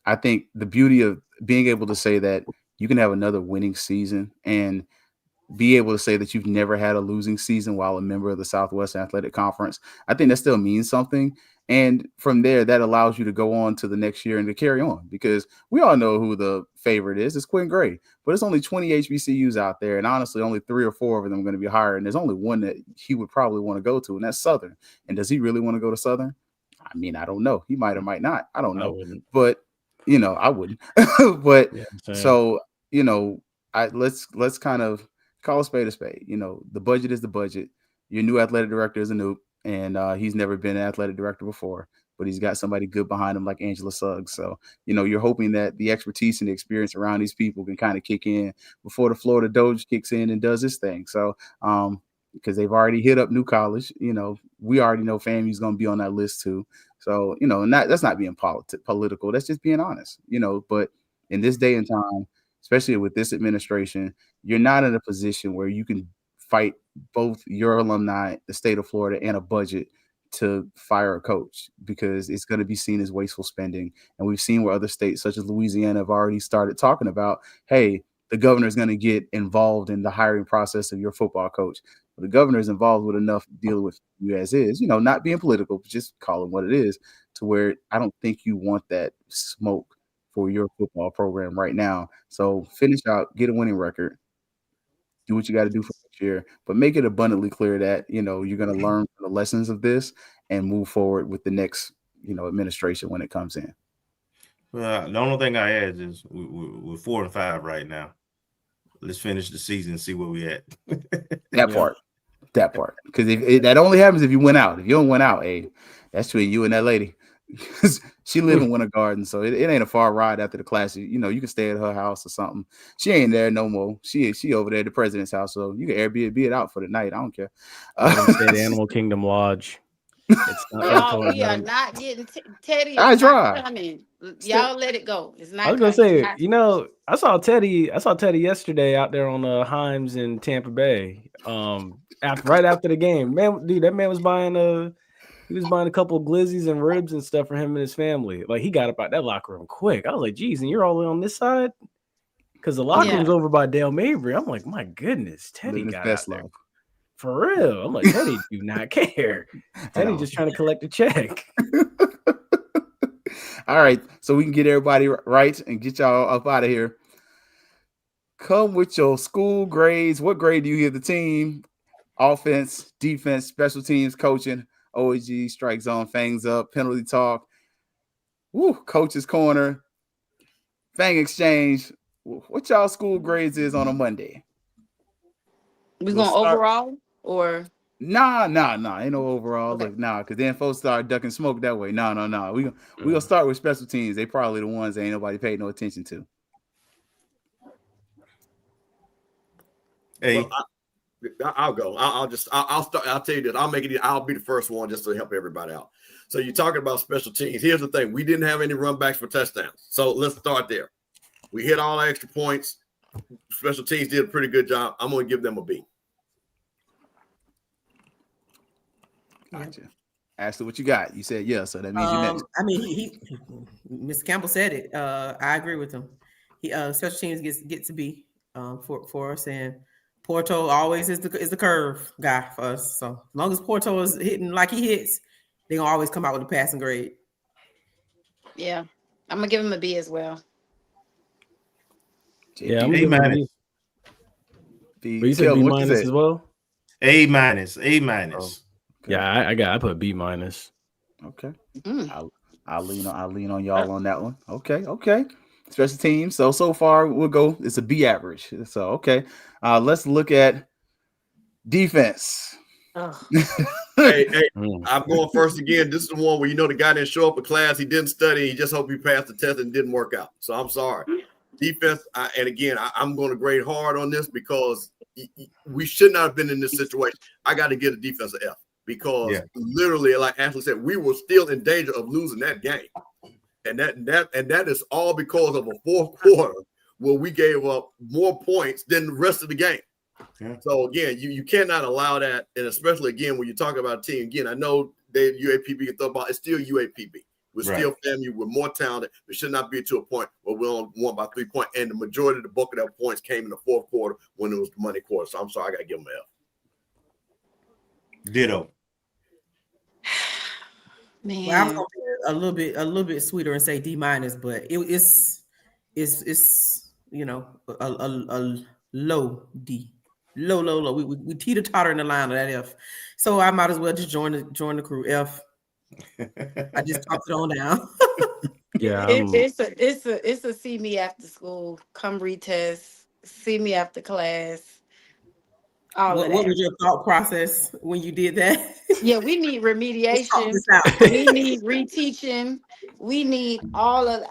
I think the beauty of being able to say that you can have another winning season and be able to say that you've never had a losing season while a member of the Southwestern Athletic Conference, I think that still means something. And from there, that allows you to go on to the next year and to carry on, because we all know who the favorite is. It's Quinn Gray, but it's only 20 HBCUs out there. And honestly, only 3 or 4 of them are going to be hired. And there's only one that he would probably want to go to, and that's Southern. And does he really want to go to Southern? I mean, I don't know. He might or might not. I don't know. But, I wouldn't. But so, let's kind of call a spade a spade. The budget is the budget. Your new athletic director is a noob, and he's never been an athletic director before, but he's got somebody good behind him like Angela Suggs. So, you're hoping that the expertise and the experience around these people can kind of kick in before the Florida Doge kicks in and does his thing. So, because they've already hit up New College, we already know FAMU's going to be on that list too. So, that's not being political. That's just being honest, but in this day and time, especially with this administration, you're not in a position where you can fight both your alumni, the state of Florida, and a budget to fire a coach, because it's going to be seen as wasteful spending. And we've seen where other states such as Louisiana have already started talking about, hey, the governor is going to get involved in the hiring process of your football coach. But the governor is involved with enough dealing with you as is, not being political, but just calling what it is, to where I don't think you want that smoke for your football program right now. So finish out, get a winning record, do what you got to do for next year, but make it abundantly clear that, you're going to learn the lessons of this and move forward with the next, administration when it comes in. Well, the only thing I add is we're 4 and 5 right now. Let's finish the season and see where we at. That part. Because that only happens if you win out. If you don't win out, hey, that's between you and that lady. She live in Winter Garden, so it ain't a far ride after the class. You can stay at her house or something. She ain't there no more. She over there at the president's house, so you can Airbnb it out for the night. I don't care. Stay at Animal Kingdom Lodge. It's not we are not getting Teddy. I drive. Y'all let it go. It's not. I was gonna say, I saw Teddy yesterday out there on Himes in Tampa Bay. Right after the game, man, dude, that man was buying a couple of glizzies and ribs and stuff for him and his family. Like, he got up out that locker room quick. I was like, geez, and you're all on this side? because the locker room's over by Dale Mabry. I'm like, my goodness, Teddy got out there. For real. I'm like, Teddy do not care. Teddy just trying to collect a check. All right, so we can get everybody right and get y'all up out of here. Come with your school grades. What grade do you give the team? Offense, defense, special teams, coaching, OAG, strike zone, fangs up, penalty talk, coach's corner, fang exchange. What y'all school grades is on a Monday? We going overall or? Nah. Ain't no overall. Okay. Look, because then folks start ducking smoke that way. No. We gonna start with special teams. They probably the ones that ain't nobody paid no attention to. Hey, well, I'll go. I'll start. I'll tell you this. I'll be the first one just to help everybody out. So you're talking about special teams. Here's the thing. We didn't have any run backs for touchdowns. So let's start there. We hit all the extra points. Special teams did a pretty good job. I'm going to give them a B. Gotcha. Ashley, what you got? You said yeah, so that means you next. I mean, Mr. Campbell said it. I agree with him. Special teams gets to be for us, and Porto always is the curve guy for us. So as long as Porto is hitting like he hits, they're gonna always come out with a passing grade. Yeah, I'm gonna give him a B as well. Yeah, I'm gonna give him a B. But you said B minus as well. A minus. Oh. Yeah, I put B minus. Okay. I'll lean on y'all on that one. Okay. Special teams. So far we'll go. It's a B average. So okay. Let's look at defense. Hey, I'm going first again. This is the one where the guy didn't show up for class. He didn't study. He just hoped he passed the test and it didn't work out. So I'm sorry. Defense. And again, I'm going to grade hard on this because we should not have been in this situation. I got to get a defense F. Because literally, like Ashley said, we were still in danger of losing that game, and that is all because of a fourth quarter where we gave up more points than the rest of the game. Yeah. So again, you cannot allow that, and especially again when you talk about a team. Again, I know they UAPB can throw about it's still UAPB. We're still family. We're more talented. We should not be to a point where we only won by 3 points, and the majority of the bulk of that points came in the fourth quarter when it was the money quarter. So I'm sorry, I got to give them an F. Ditto. Man, well, I'm gonna be a little bit sweeter and say D minus, but it's a low D, low. We teeter totter in the line of that F, so I might as well just join the crew F. I just talked it on down. Yeah, it's a see me after school, come retest, see me after class. What was your thought process when you did that? Yeah, we need remediation. We need reteaching. We need all of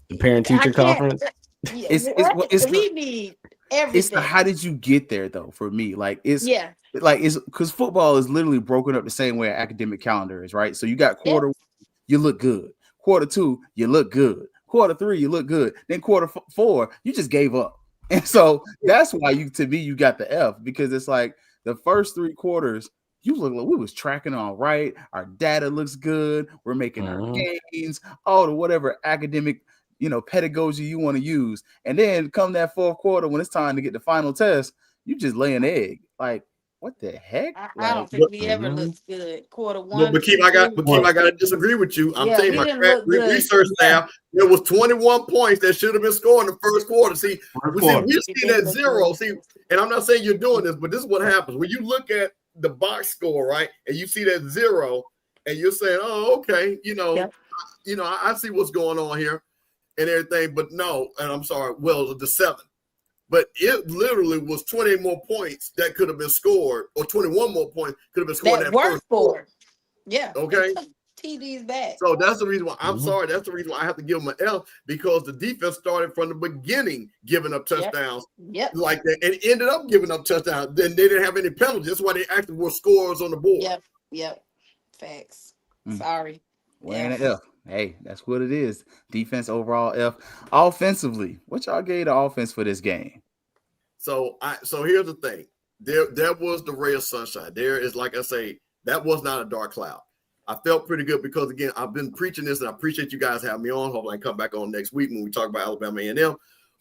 the parent-teacher conference. We need everything. How did you get there though? For me, it's because football is literally broken up the same way an academic calendar is, right? So you got quarter, you look good. Quarter 2, you look good. Quarter 3, you look good. Then quarter 4, you just gave up. And so that's why you got the F, because it's like the first 3 quarters, you look like we was tracking all right. Our data looks good. We're making our gains, all the whatever academic, pedagogy you want to use. And then come that fourth quarter when it's time to get the final test, you just lay an egg. Like, what the heck? I don't think we ever looked good. Quarter 1. But I got to disagree with you. I'm saying my research staff, there was 21 points that should have been scored in the first quarter. See, we've seen that 0. See, and I'm not saying you're doing this, but this is what happens when you look at the box score, right? And you see that 0, and you're saying, "Oh, okay, I see what's going on here and everything." But no, and I'm sorry. Well, the 7. But it literally was 20 more points that could have been scored, or 21 more points could have been scored. That first quarter. Yeah. Okay. TD's back. So that's the reason why I'm sorry. That's the reason why I have to give them an F, because the defense started from the beginning giving up touchdowns like that and ended up giving up touchdowns. Then they didn't have any penalties. That's why they actually were scores on the board. Yep. Facts. Sorry. Wearing an F. Hey, that's what it is. Defense overall F. Offensively, what y'all gave the offense for this game? So here's the thing. There was the ray of sunshine. There is, like I say, that was not a dark cloud. I felt pretty good because, again, I've been preaching this, and I appreciate you guys having me on. Hopefully I can come back on next week when we talk about Alabama A&M.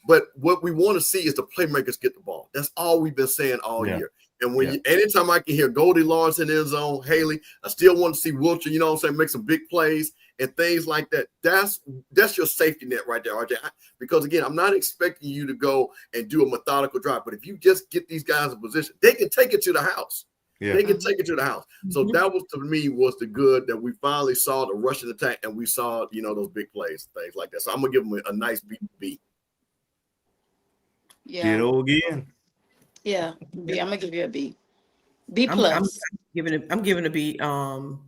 But what we want to see is the playmakers get the ball. That's all we've been saying all year. And when anytime I can hear Goldie Lawrence in the end zone, Haley, I still want to see Wilcher, you know what I'm saying, make some big plays and things like that. That's your safety net right there, RJ. Because again, I'm not expecting you to go and do a methodical drive, but if you just get these guys in position, they can take it to the house. Yeah. They can take it to the house. So that was, to me, was the good that we finally saw the rushing attack and we saw, those big plays, things like that. So I'm gonna give them a nice B. Yeah. Ditto again. Yeah, B. I'm gonna give you a B. B plus. I'm giving a B. I'm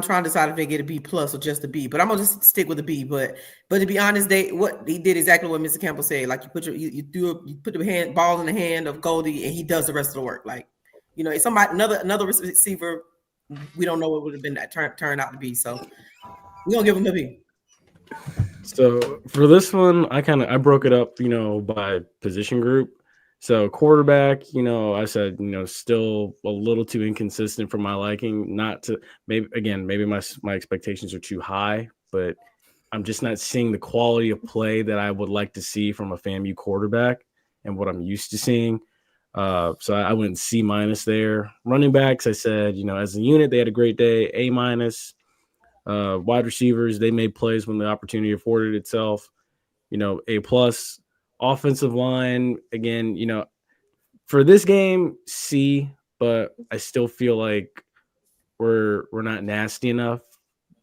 trying to decide if they get a B plus or just a B, but I'm gonna just stick with a B. But to be honest, what he did exactly what Mr. Campbell said. Like you put the ball in the hand of Goldie, and he does the rest of the work. Like somebody another receiver, we don't know what would have been that turned out to be. So we're gonna give him a B. So for this one, I broke it up, by position group. So quarterback, I said, still a little too inconsistent for my liking. Maybe my expectations are too high, but I'm just not seeing the quality of play that I would like to see from a FAMU quarterback and what I'm used to seeing. So I went C- there. Running backs, I said, as a unit, they had a great day, A-. Wide receivers, they made plays when the opportunity afforded itself, A+. Offensive line, again, for this game, C, but I still feel like we're not nasty enough.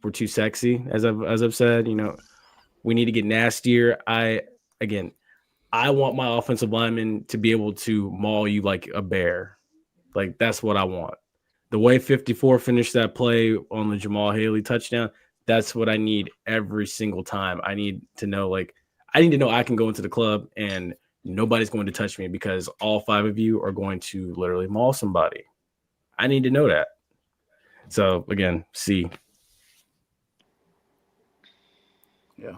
We're too sexy, as I've said. We need to get nastier. I want my offensive lineman to be able to maul you like a bear. Like, that's what I want. The way 54 finished that play on the Jamal Haley touchdown, that's what I need every single time. I need to know I can go into the club and nobody's going to touch me because all 5 of you are going to literally maul somebody. I need to know that. So, again, C. Yeah.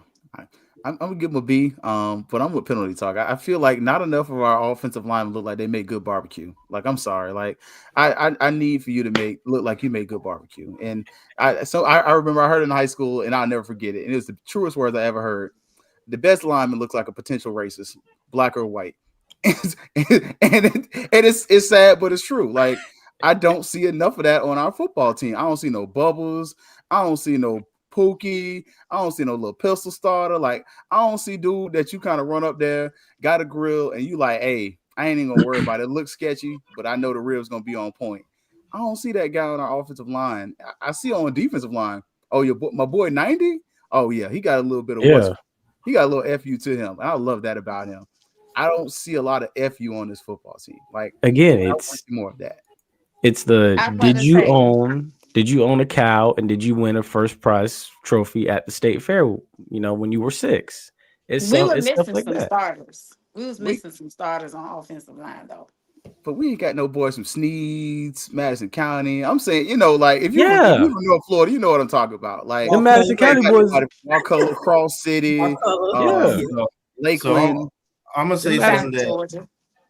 I'm going to give them a B, but I'm with penalty talk. I feel like not enough of our offensive linemen look like they make good barbecue. Like, I'm sorry. Like, I need for you to look like you make good barbecue. And I remember I heard it in high school, and I'll never forget it. And it was the truest words I ever heard. The best lineman looks like a potential racist, black or white. And it's sad, but it's true. Like, I don't see enough of that on our football team. I don't see no Bubbles. I don't see no Pookie. I don't see no little pistol starter. Like, I don't see dude that you kind of run up there, got a grill, and you like, hey, I ain't even gonna worry about it. It looks sketchy, but I know the rib's gonna be on point. I don't see that guy on our offensive line. I see on defensive line. Oh, my boy 90. Oh yeah, he got a little bit of he got a little FU to him. I love that about him. I don't see a lot of FU on this football team. Like, again, I it's want more of that. It's did you own a cow and did you win a first prize trophy at the state fair, when you were 6? We were missing like some that. starters. We was missing some starters on offensive line, though. But we ain't got no boys from Sneads, Madison County. I'm saying, if you from North Florida, you know what I'm talking about. Like, the Madison County boys, Marco, Cross City, Lakeland. So I'm gonna say something that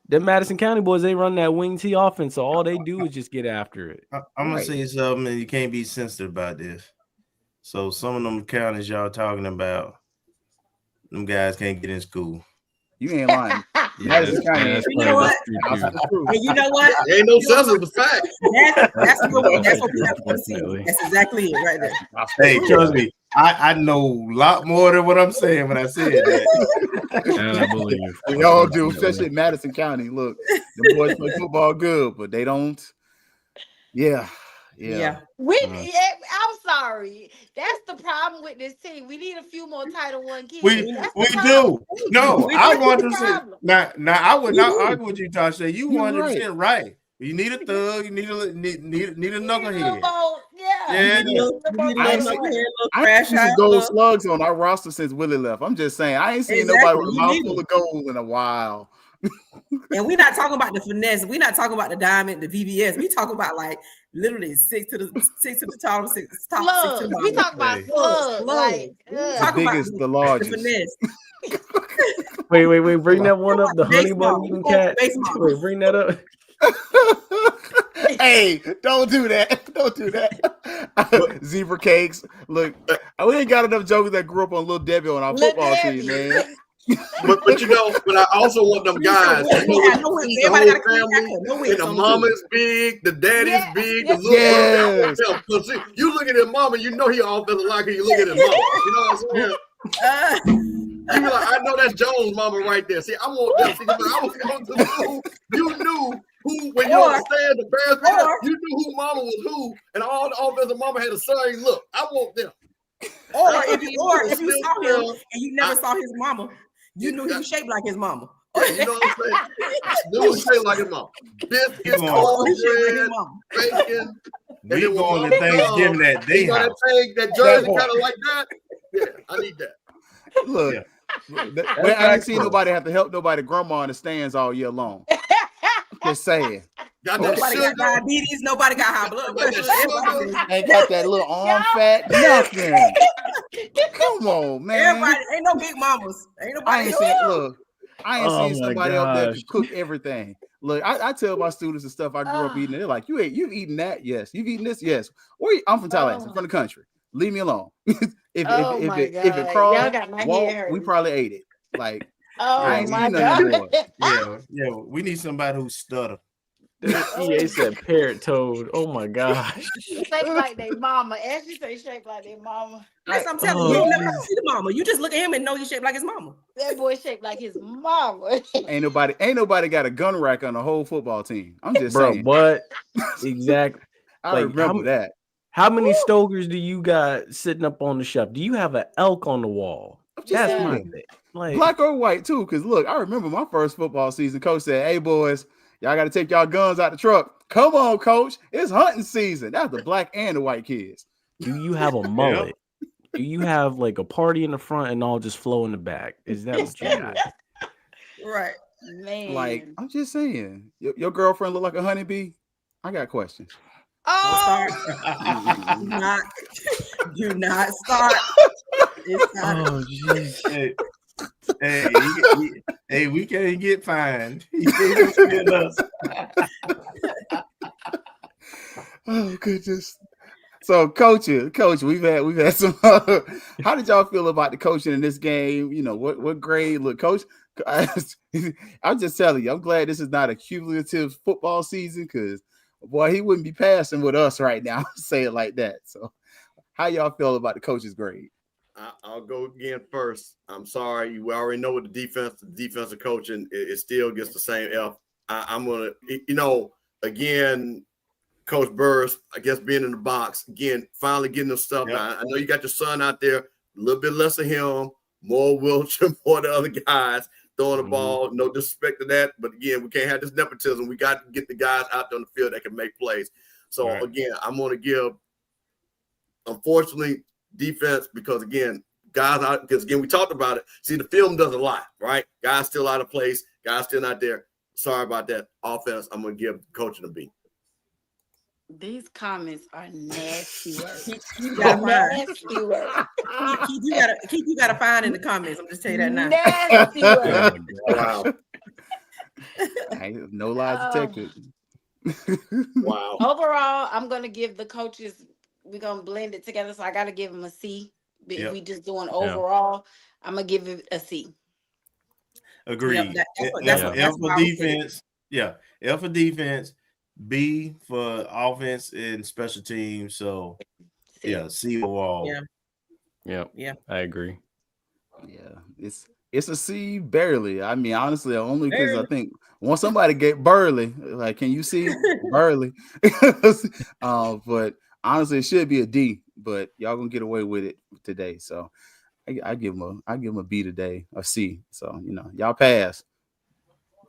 the Madison County boys, they run that wing T offense, so all they do is just get after it. I'm gonna say something, and you can't be sensitive about this. So some of them counties y'all talking about, them guys can't get in school. You ain't lying. Madison County. You know what? You know what? There ain't no sense of the fact. That's what we have to see. That's exactly it right there. Hey, trust me, I know a lot more than what I'm saying when I said that. And I believe we all do, especially in Madison County. Look, the boys play football good, but they don't. Yeah. I'm sorry. That's the problem with this team. We need a few more Title I kids. We do. No, I want to say now. I would not argue with you, Tasha. You 100% right. You need a thug. You need a knucklehead. I see gold slugs on our roster since Willie left. I'm just saying, I ain't seen nobody with a mouthful of gold in a while. And we're not talking about the finesse. We're not talking about the diamond, the VVS. We talking about literally 6 to the top 6. We talk about slugs. The biggest, the largest. The finesse. Wait. Bring that one up. The honey bun eating cat. Wait, bring that up. Hey, don't do that. Don't do that. Zebra cakes. Look, we ain't got enough jokers that grew up on Little Debbie on our football team, man. But you know, but I also want them guys. You know, the whole family, and the mama is big, the daddy's big, the little brother. See, you look at his mama, you know he offensive line. You look at his mama. You know what I'm saying? You be like, I know that's Jones' mama right there. See, I want them. See, I was going to the school. You knew who, when you understand the Bears, you knew who mama was who, and all the offensive mama had a same look. I want them. Or if you saw him and you never saw his mama, you knew he was shaped like his mama. Yeah, you know what I'm saying? Knew was shaped like his mama. Biscuits, cornbread, bacon. We going to Thanksgiving that day. That jersey kind of like that. Yeah, I need that. Look, I ain't seen nobody have to help nobody grandma in the stands all year long. Just saying. Nobody got diabetes. Nobody got high blood pressure. Ain't got that little arm fat. Nothing. Come on, man. Everybody ain't no big mamas. Ain't nobody. I ain't seen somebody up there to cook everything. Look, I tell my students the stuff I grew up eating. They're like, you've eaten that? Yes. You've eaten this? Yes. I'm from Tallahassee, from the country. Leave me alone. if it crawled, we probably ate it. Like, oh my God. Yeah. We need somebody who stutter. EA said parrot toad. Oh my gosh. Shaped like their mama. Ashley say shaped like their mama. Yes, I'm telling you, you never see the mama. You just look at him and know he's shaped like his mama. That boy shaped like his mama. Ain't nobody got a gun rack on the whole football team. I'm just saying. What? Exactly. I remember that. How many Stokers do you got sitting up on the shelf? Do you have an elk on the wall? That's my thing. Like, black or white too, because look, I remember my first football season. Coach said, "Hey boys, y'all got to take y'all guns out the truck. Come on, coach, it's hunting season." That's the black and the white kids. Do you have a mullet? Do you have like a party in the front and all just flow in the back? Is that what you got? Right, man. Like, I'm just saying, your girlfriend look like a honeybee. I got questions. Oh, do not start. Oh, jeez. Hey, we can't get fined. He can't get us. Oh goodness. So, coach, we've had some. How did y'all feel about the coaching in this game? You know, what grade? Look, coach, I'm just telling you, I'm glad this is not a cumulative football season, because boy, he wouldn't be passing with us right now. Say it like that. So, how y'all feel about the coach's grade? I'll go again first. I'm sorry. We already know what the defensive coaching, it still gets the same F. I'm going to, again, Coach Burris, I guess being in the box, again, finally getting the stuff. Yep. I know you got your son out there, a little bit less of him, more Wiltshire, more the other guys throwing the ball. No disrespect to that. But again, we can't have this nepotism. We got to get the guys out there on the field that can make plays. So, again, I'm going to give, unfortunately, defense, because again, guys out, because again, we talked about it. See, the film does a lot, right? Guys still out of place, guys still not there. Sorry about that. Offense, I'm gonna give coaching a B. These comments are nasty work. You gotta you gotta find in the comments. I'm just telling you that now. Nasty work. Wow. No lies detected. Wow. Overall, I'm gonna give the coaches, we're gonna blend it together. So I gotta give them a C. If we just doing overall, I'm gonna give it a C. Agreed. F for defense. Yeah. F for defense. B for offense and special teams. So C overall. Yeah. I agree. Yeah, it's a C barely. I mean, honestly, only because I think once somebody get Burley, like, can you see Burley? But honestly, it should be a D. But y'all gonna get away with it today. So I give them a B today, a C. So y'all pass,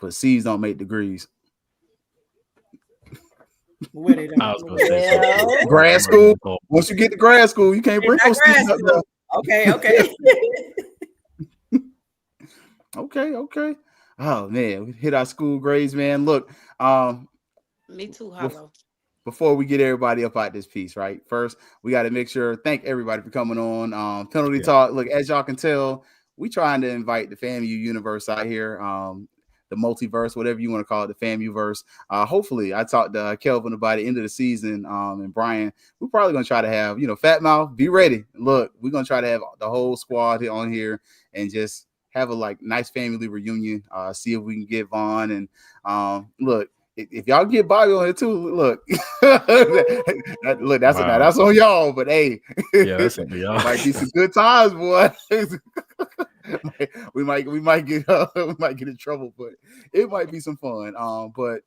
but C's don't make degrees. Grad school. Once you get to grad school, you can't bring no C's up there. Okay. Oh man, we hit our school grades, man. Look, me too, Hollow. Before we get everybody up out this piece, right? First, we got to make sure, thank everybody for coming on. Penalty Talk. Look, as y'all can tell, we trying to invite the FAMU universe out here. the multiverse, whatever you want to call it, the FAMU-verse. Hopefully, I talked to Kelvin by the end of the season, and Brian, we're probably going to try to have, Fat Mouth, be ready. Look, we're going to try to have the whole squad on here and just have a nice family reunion. See if we can get Vaughn and look. If y'all get Bobby on here too, look, look, that's on y'all. But hey, yeah, that's on y'all. Might be some good times, boy. we might get in trouble, but it might be some fun. But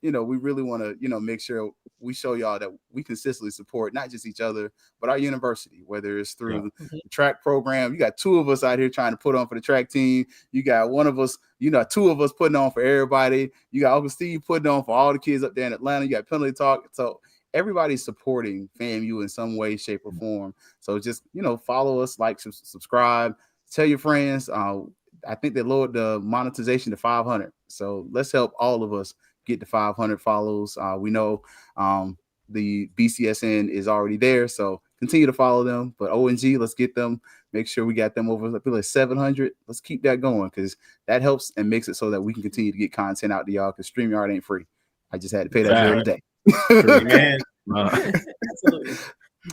we really want to, make sure we show y'all that we consistently support not just each other, but our university, whether it's through the track program. You got two of us out here trying to put on for the track team. You got one of us, two of us putting on for everybody. You got Uncle Steve putting on for all the kids up there in Atlanta. You got Penalty Talk. So everybody's supporting FAMU in some way, shape, or form. So just, follow us, like, subscribe, tell your friends. I think they lowered the monetization to 500. So let's help all of us get to 500 follows. We know the BCSN is already there, so continue to follow them. But ONG, let's get them. Make sure we got them over like 700. Let's keep that going because that helps and makes it so that we can continue to get content out to y'all because StreamYard ain't free. I just had to pay that bill today. Absolutely.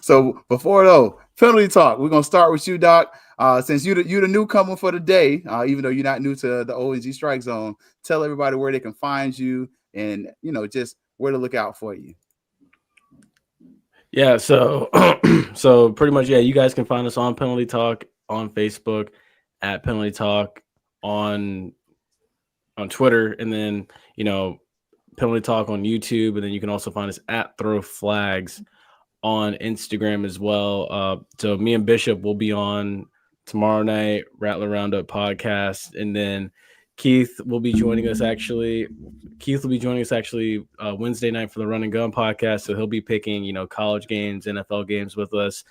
So before Penalty Talk, we're gonna start with you, Doc. Since you're the newcomer for the day, even though you're not new to the ONG StrikeZone, tell everybody where they can find you and just where to look out for you. Yeah, so so pretty much, you guys can find us on Penalty Talk on Facebook, at Penalty Talk on Twitter, and then Penalty Talk on YouTube, and then you can also find us at Throw Flags on Instagram as well. So me and Bishop will be on tomorrow night, Rattler Roundup podcast, and then Keith will be joining us actually Wednesday night for the Run and Gun podcast. So he'll be picking, college games, NFL games with us.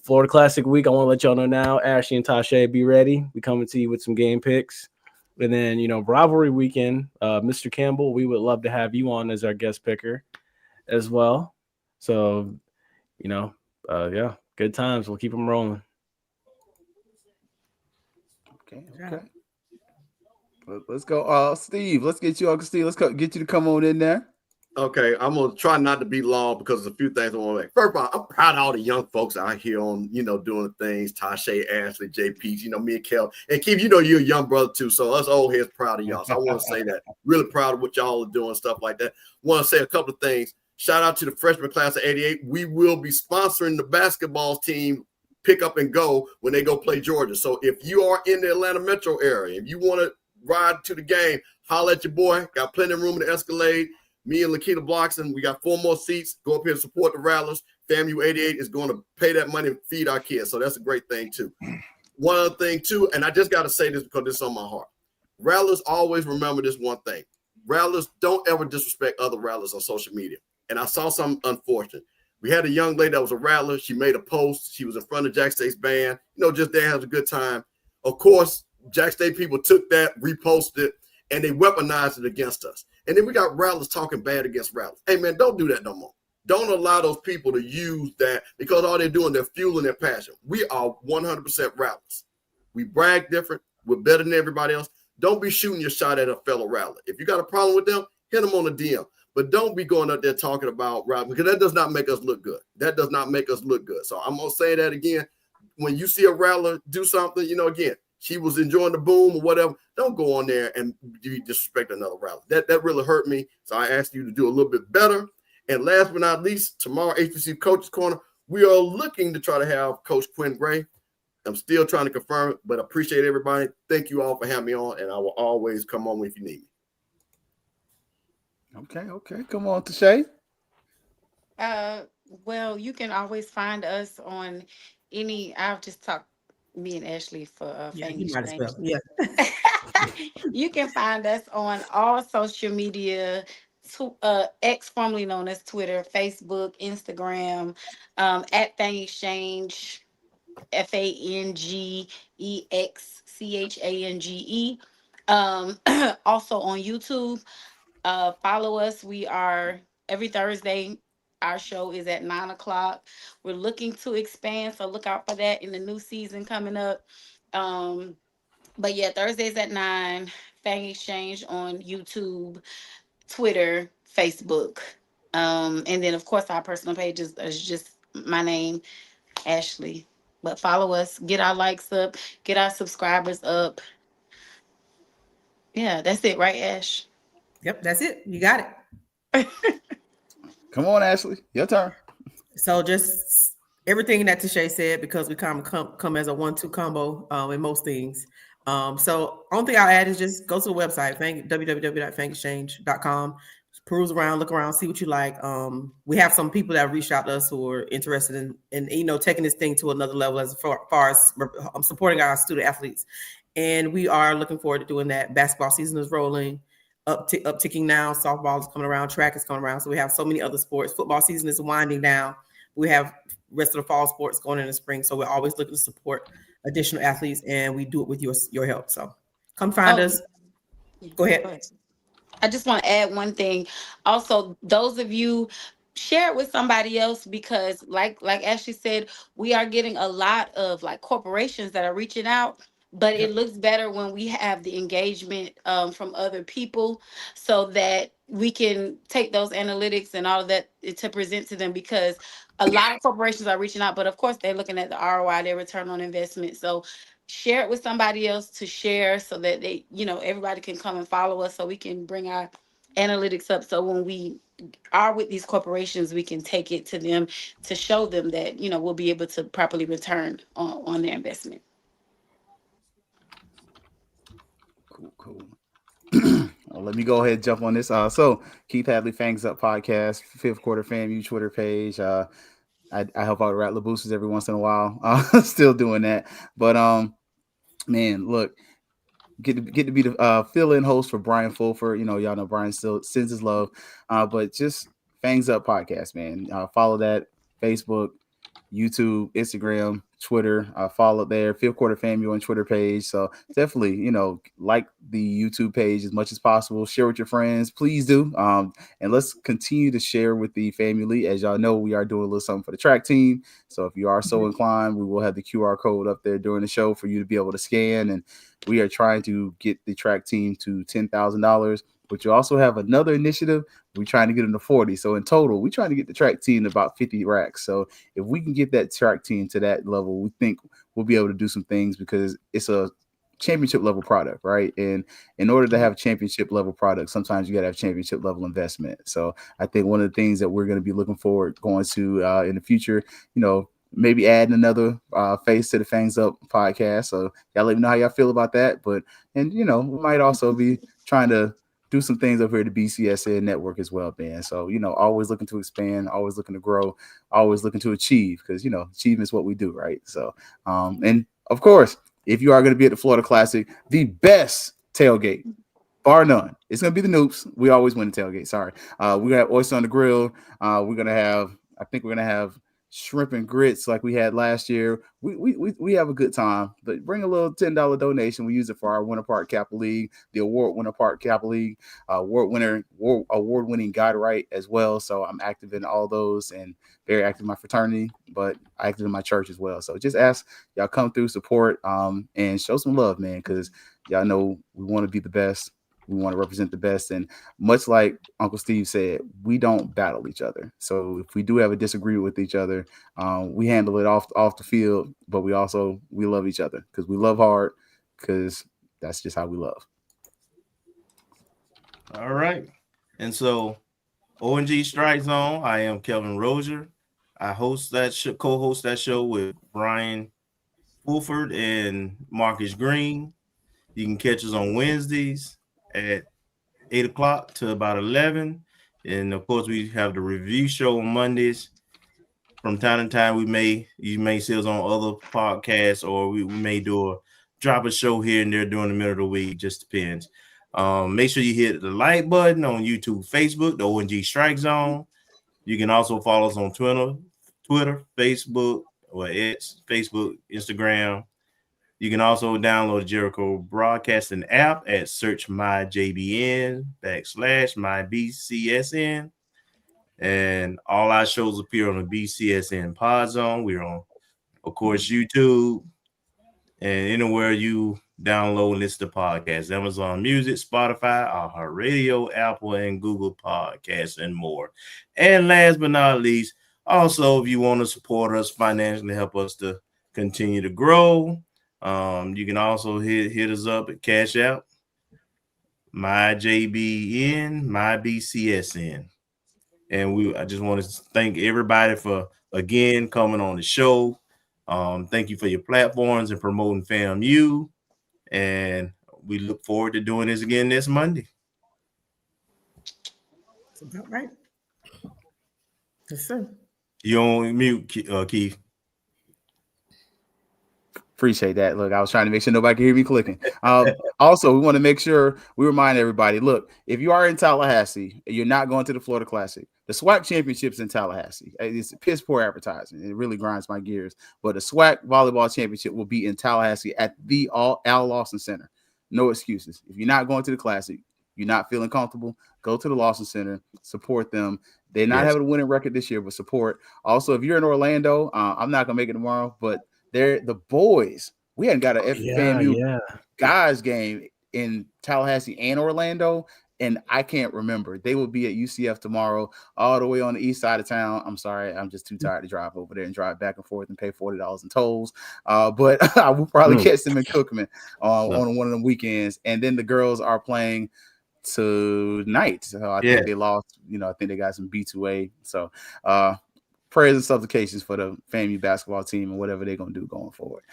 Florida Classic week, I want to let y'all know now, Ashley and Tasha, be ready. We coming to you with some game picks. And then, rivalry weekend, Mr. Campbell, we would love to have you on as our guest picker as well. So, good times. We'll keep them rolling. Okay. Let's go. Steve, let's get you, Uncle Steve. Let's get you to come on in there. Okay, I'm gonna try not to be long because there's a few things I want to make. First of all, I'm proud of all the young folks out here on, doing things. Tasha, Ashley, JP, me and Kel. And Keith, you're a young brother too. So us old heads proud of y'all. So I want to say that. Really proud of what y'all are doing, stuff like that. Want to say a couple of things. Shout out to the freshman class of 88. We will be sponsoring the basketball team pick up and go when they go play Georgia. So if you are in the Atlanta metro area, if you want to ride to the game, holler at your boy. Got plenty of room in the Escalade. Me and Lakita Bloxon, we got 4 more seats. Go up here and support the Rattlers. FAMU 88 is going to pay that money and feed our kids. So that's a great thing too. One other thing too, and I just got to say this because this is on my heart. Rattlers always remember this one thing. Rattlers don't ever disrespect other Rattlers on social media. And I saw something unfortunate. We had a young lady that was a Rattler. She made a post. She was in front of Jack State's band. Just there has a good time. Of course, Jack State people took that, reposted it, and they weaponized it against us. And then we got Rattlers talking bad against Rattlers. Hey, man, don't do that no more. Don't allow those people to use that because all they're doing, they're fueling their passion. We are 100% Rattlers. We brag different. We're better than everybody else. Don't be shooting your shot at a fellow Rattler. If you got a problem with them, hit them on the DM. But don't be going up there talking about Rattler because that does not make us look good. That does not make us look good. So I'm going to say that again. When you see a Rattler do something, again, she was enjoying the boom or whatever, don't go on there and disrespect another Rattler. That really hurt me. So I asked you to do a little bit better. And last but not least, tomorrow, HBC Coach's Corner, we are looking to try to have Coach Quinn Gray. I'm still trying to confirm it, but I appreciate everybody. Thank you all for having me on, and I will always come on if you need me. Okay. Come on, Tashay. Well, you can always find us on I'll just talk me and Ashley for you might as well. Yeah. You can find us on all social media, X, formerly known as Twitter, Facebook, Instagram, at Fang Exchange, FANGEXCHANGE. Also on YouTube. Follow us. We are every Thursday. Our show is at 9:00. We're looking to expand, so look out for that in the new season coming up. But yeah, Thursdays at 9. Fang Exchange on YouTube, Twitter, Facebook. And then of course our personal pages is just my name, Ashley. But follow us, get our likes up, get our subscribers up. Yeah, that's it, right, Ash? Yep, that's it. You got it. Come on, Ashley, your turn. So just everything that Tashay said, because we come as a 1-2 combo in most things. So only thing I'll add is just go to the website, www.fangexchange.com. Peruse around, look around, see what you like. We have some people that reached out to us who are interested in taking this thing to another level as far as supporting our student athletes. And we are looking forward to doing that. Basketball season is rolling, upticking now. Softball is coming around, track is coming around. So we have so many other sports. Football season is winding down. We have rest of the fall sports going in the spring. So we're always looking to support additional athletes, and we do it with your help. So come find us. Go ahead. I just want to add one thing. Also, those of you, share it with somebody else, because like Ashley said, we are getting a lot of like corporations that are reaching out, but it looks better when we have the engagement from other people, so that we can take those analytics and all of that to present to them, because a lot of corporations are reaching out, but of course they're looking at the ROI, their return on investment. So share it with somebody else to share, so that they, everybody can come and follow us, so we can bring our analytics up. So when we are with these corporations, we can take it to them to show them that, we'll be able to properly return on their investment. Cool. Let me go ahead and jump on this. So Keith Hadley, Fangs Up podcast, Fifth Quarter FAMU Twitter page. I help out Rattler boosters every once in a while. Still doing that, but man, look, get to be the fill-in host for Brian Fulford. Y'all know Brian still sends his love, but just Fangs Up podcast, man. Follow that, Facebook, YouTube, Instagram, Twitter. Follow there, Fifth Quarter FAMU on Twitter page. So definitely, like the YouTube page as much as possible. Share with your friends, please do. And let's continue to share with the family. As y'all know, we are doing a little something for the track team. So if you are so inclined, we will have the QR code up there during the show for you to be able to scan. And we are trying to get the track team to $10,000. But you also have another initiative. We're trying to get them to 40. So in total, we're trying to get the track team to about 50 racks. So if we can get that track team to that level, we think we'll be able to do some things, because it's a championship level product, right? And in order to have a championship level product, sometimes you got to have championship level investment. So I think one of the things that we're going to be looking forward going to in the future, maybe adding another face to the Fangs Up podcast. So y'all let me know how y'all feel about that. And we might also be trying to do some things over here at the BCSN network as well, man. So, always looking to expand, always looking to grow, always looking to achieve, because, achievement is what we do, right? So, and of course, if you are going to be at the Florida Classic, the best tailgate, bar none, it's going to be the Noops. We always win the tailgate. Sorry. We got oyster on the grill. I think we're going to have shrimp and grits like we had last year. We have a good time, but bring a little $10 donation. We use it for our Winter Park Kappa League, the award Winter Park Kappa League, award-winning guide right as well. So I'm active in all those and very active in my fraternity, but active in my church as well. So just ask y'all come through, support, and show some love, man, because y'all know we want to be the best. We want to represent the best. And much like Uncle Steve said, we don't battle each other. So if we do have a disagreement with each other, we handle it off the field, but we love each other, because we love hard, because that's just how we love. All right. And so ONG Strike Zone, I am Kelvin Rozier. I co-host that show with Brian Fulford and Marcus Green. You can catch us on Wednesdays at 8 o'clock to about 11. And of course, we have the review show on Mondays. From time to time, you may see us on other podcasts, or we may drop a show here and there during the middle of the week. Just depends. Make sure you hit the like button on YouTube, Facebook, the ONG Strike Zone. You can also follow us on Twitter, Facebook, or X, Facebook, Instagram. You can also download the Jericho Broadcasting app at search myjbn/mybcsn. And all our shows appear on the BCSN Pod Zone. We're on, of course, YouTube, and anywhere you download and listen to podcasts. Amazon Music, Spotify, iHeartRadio, Apple, and Google Podcasts, and more. And last but not least, also, if you want to support us financially, help us to continue to grow, you can also hit us up at Cash App, MyJBN, MyBCSN. And I just want to thank everybody for, again, coming on the show. Thank you for your platforms and promoting FAMU. And we look forward to doing this again next Monday. That's about right. Yes, sir. You're on mute, Keith. Appreciate that. Look, I was trying to make sure nobody can hear me clicking. Also, we want to make sure we remind everybody, look, if you are in Tallahassee, you're not going to the Florida Classic. The SWAC Championship's in Tallahassee. It's piss poor advertising. It really grinds my gears. But the SWAC Volleyball Championship will be in Tallahassee at the Al Lawson Center. No excuses. If you're not going to the Classic, you're not feeling comfortable, go to the Lawson Center, support them. They're not having a winning record this year, but support. Also, if you're in Orlando, I'm not going to make it tomorrow, but they're the boys. We hadn't got a FAMU guys game in Tallahassee and Orlando, and I can't remember. They will be at UCF tomorrow, all the way on the east side of town. I'm sorry, I'm just too tired to drive over there and drive back and forth and pay $40 in tolls. But I will probably catch them in Cookman on one of them weekends. And then the girls are playing tonight. So I think they lost. I think they got some B2A. So prayers and supplications for the FAMU basketball team and whatever they're going to do going forward.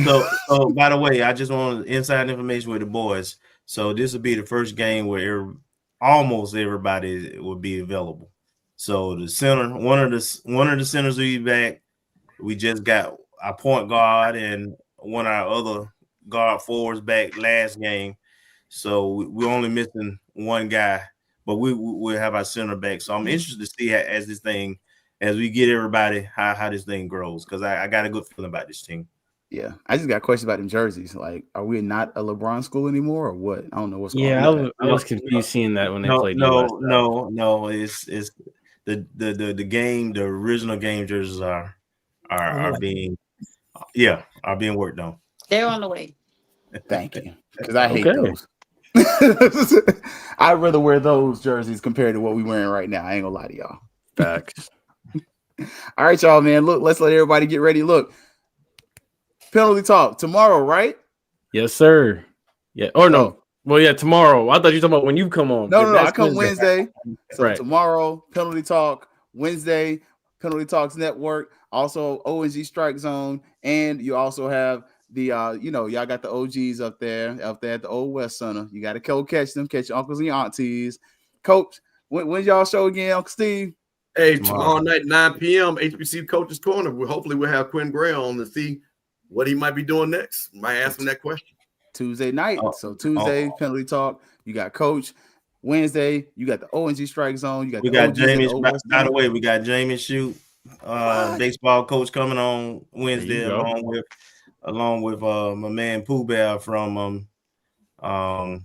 So by the way, I just want inside information with the boys. So this will be the first game where almost everybody will be available. So the center, one of the centers will be back. We just got our point guard and one of our other guard forwards back last game. So we're only missing one guy, but we'll have our center back. So I'm interested to see as we get everybody, how this thing grows, because I got a good feeling about this team. Yeah, I just got questions about them jerseys. Like, are we not a LeBron school anymore, or what? I don't know what's going on. I was confused seeing that when they played. No. It's the game. The original game jerseys are being worked on. They're on the way. Thank you, because I hate those. I'd rather wear those jerseys compared to what we're wearing right now. I ain't gonna lie to y'all. Facts. All right, y'all, man. Look, let's let everybody get ready. Look, penalty talk tomorrow, right? Yes, sir. Yeah. Or no. Well, yeah, tomorrow. I thought you were talking about when you come on. No, I come Wednesday. So tomorrow, penalty talk. Wednesday, Penalty Talks Network. Also, ONG StrikeZone, and you also have the y'all got the OGs up there at the Old West Center. You got to go catch them, catch your uncles and your aunties. Coach, when's y'all show again, Uncle Steve? Hey, tomorrow night, 9 p.m., HBCU Coach's Corner. Hopefully we'll have Quinn Gray on to see what he might be doing next. Might ask him that question. Tuesday night. So Tuesday, Penalty Talk. You got Coach. Wednesday, you got the ONG StrikeZone. We got Jamie. By the way, we got Jamie Shute, baseball coach, coming on Wednesday, along with my man Pooh Bear from what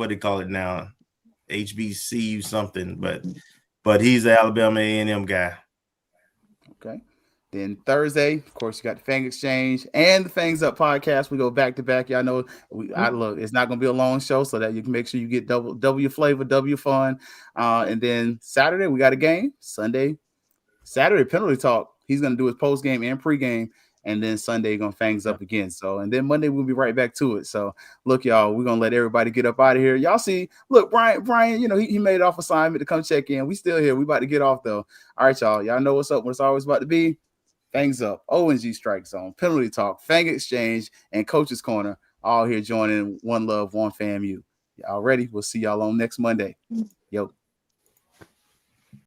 do you call it now? HBCU something, but he's the Alabama A&M guy. Okay. Then Thursday, of course, you got the Fang Exchange and the Fangs Up podcast. We go back to back. Y'all know look, it's not gonna be a long show, so that you can make sure you get W flavor, W fun. And then Saturday, we got a game. Saturday, Penalty Talk. He's gonna do his post game and pregame. And then Sunday, gonna Fangs Up again. So, and then Monday we'll be right back to it. So, look, y'all, we're gonna let everybody get up out of here. Y'all see, look, Brian, he made it off assignment to come check in. We still here. We about to get off though. All right, y'all. Y'all know what's up. What's always about to be. Fangs Up, ONG StrikeZone, Penalty Talk, Fang Exchange, and Coach's Corner. All here joining One Love, One FAMU. Y'all ready? We'll see y'all on next Monday. Yo.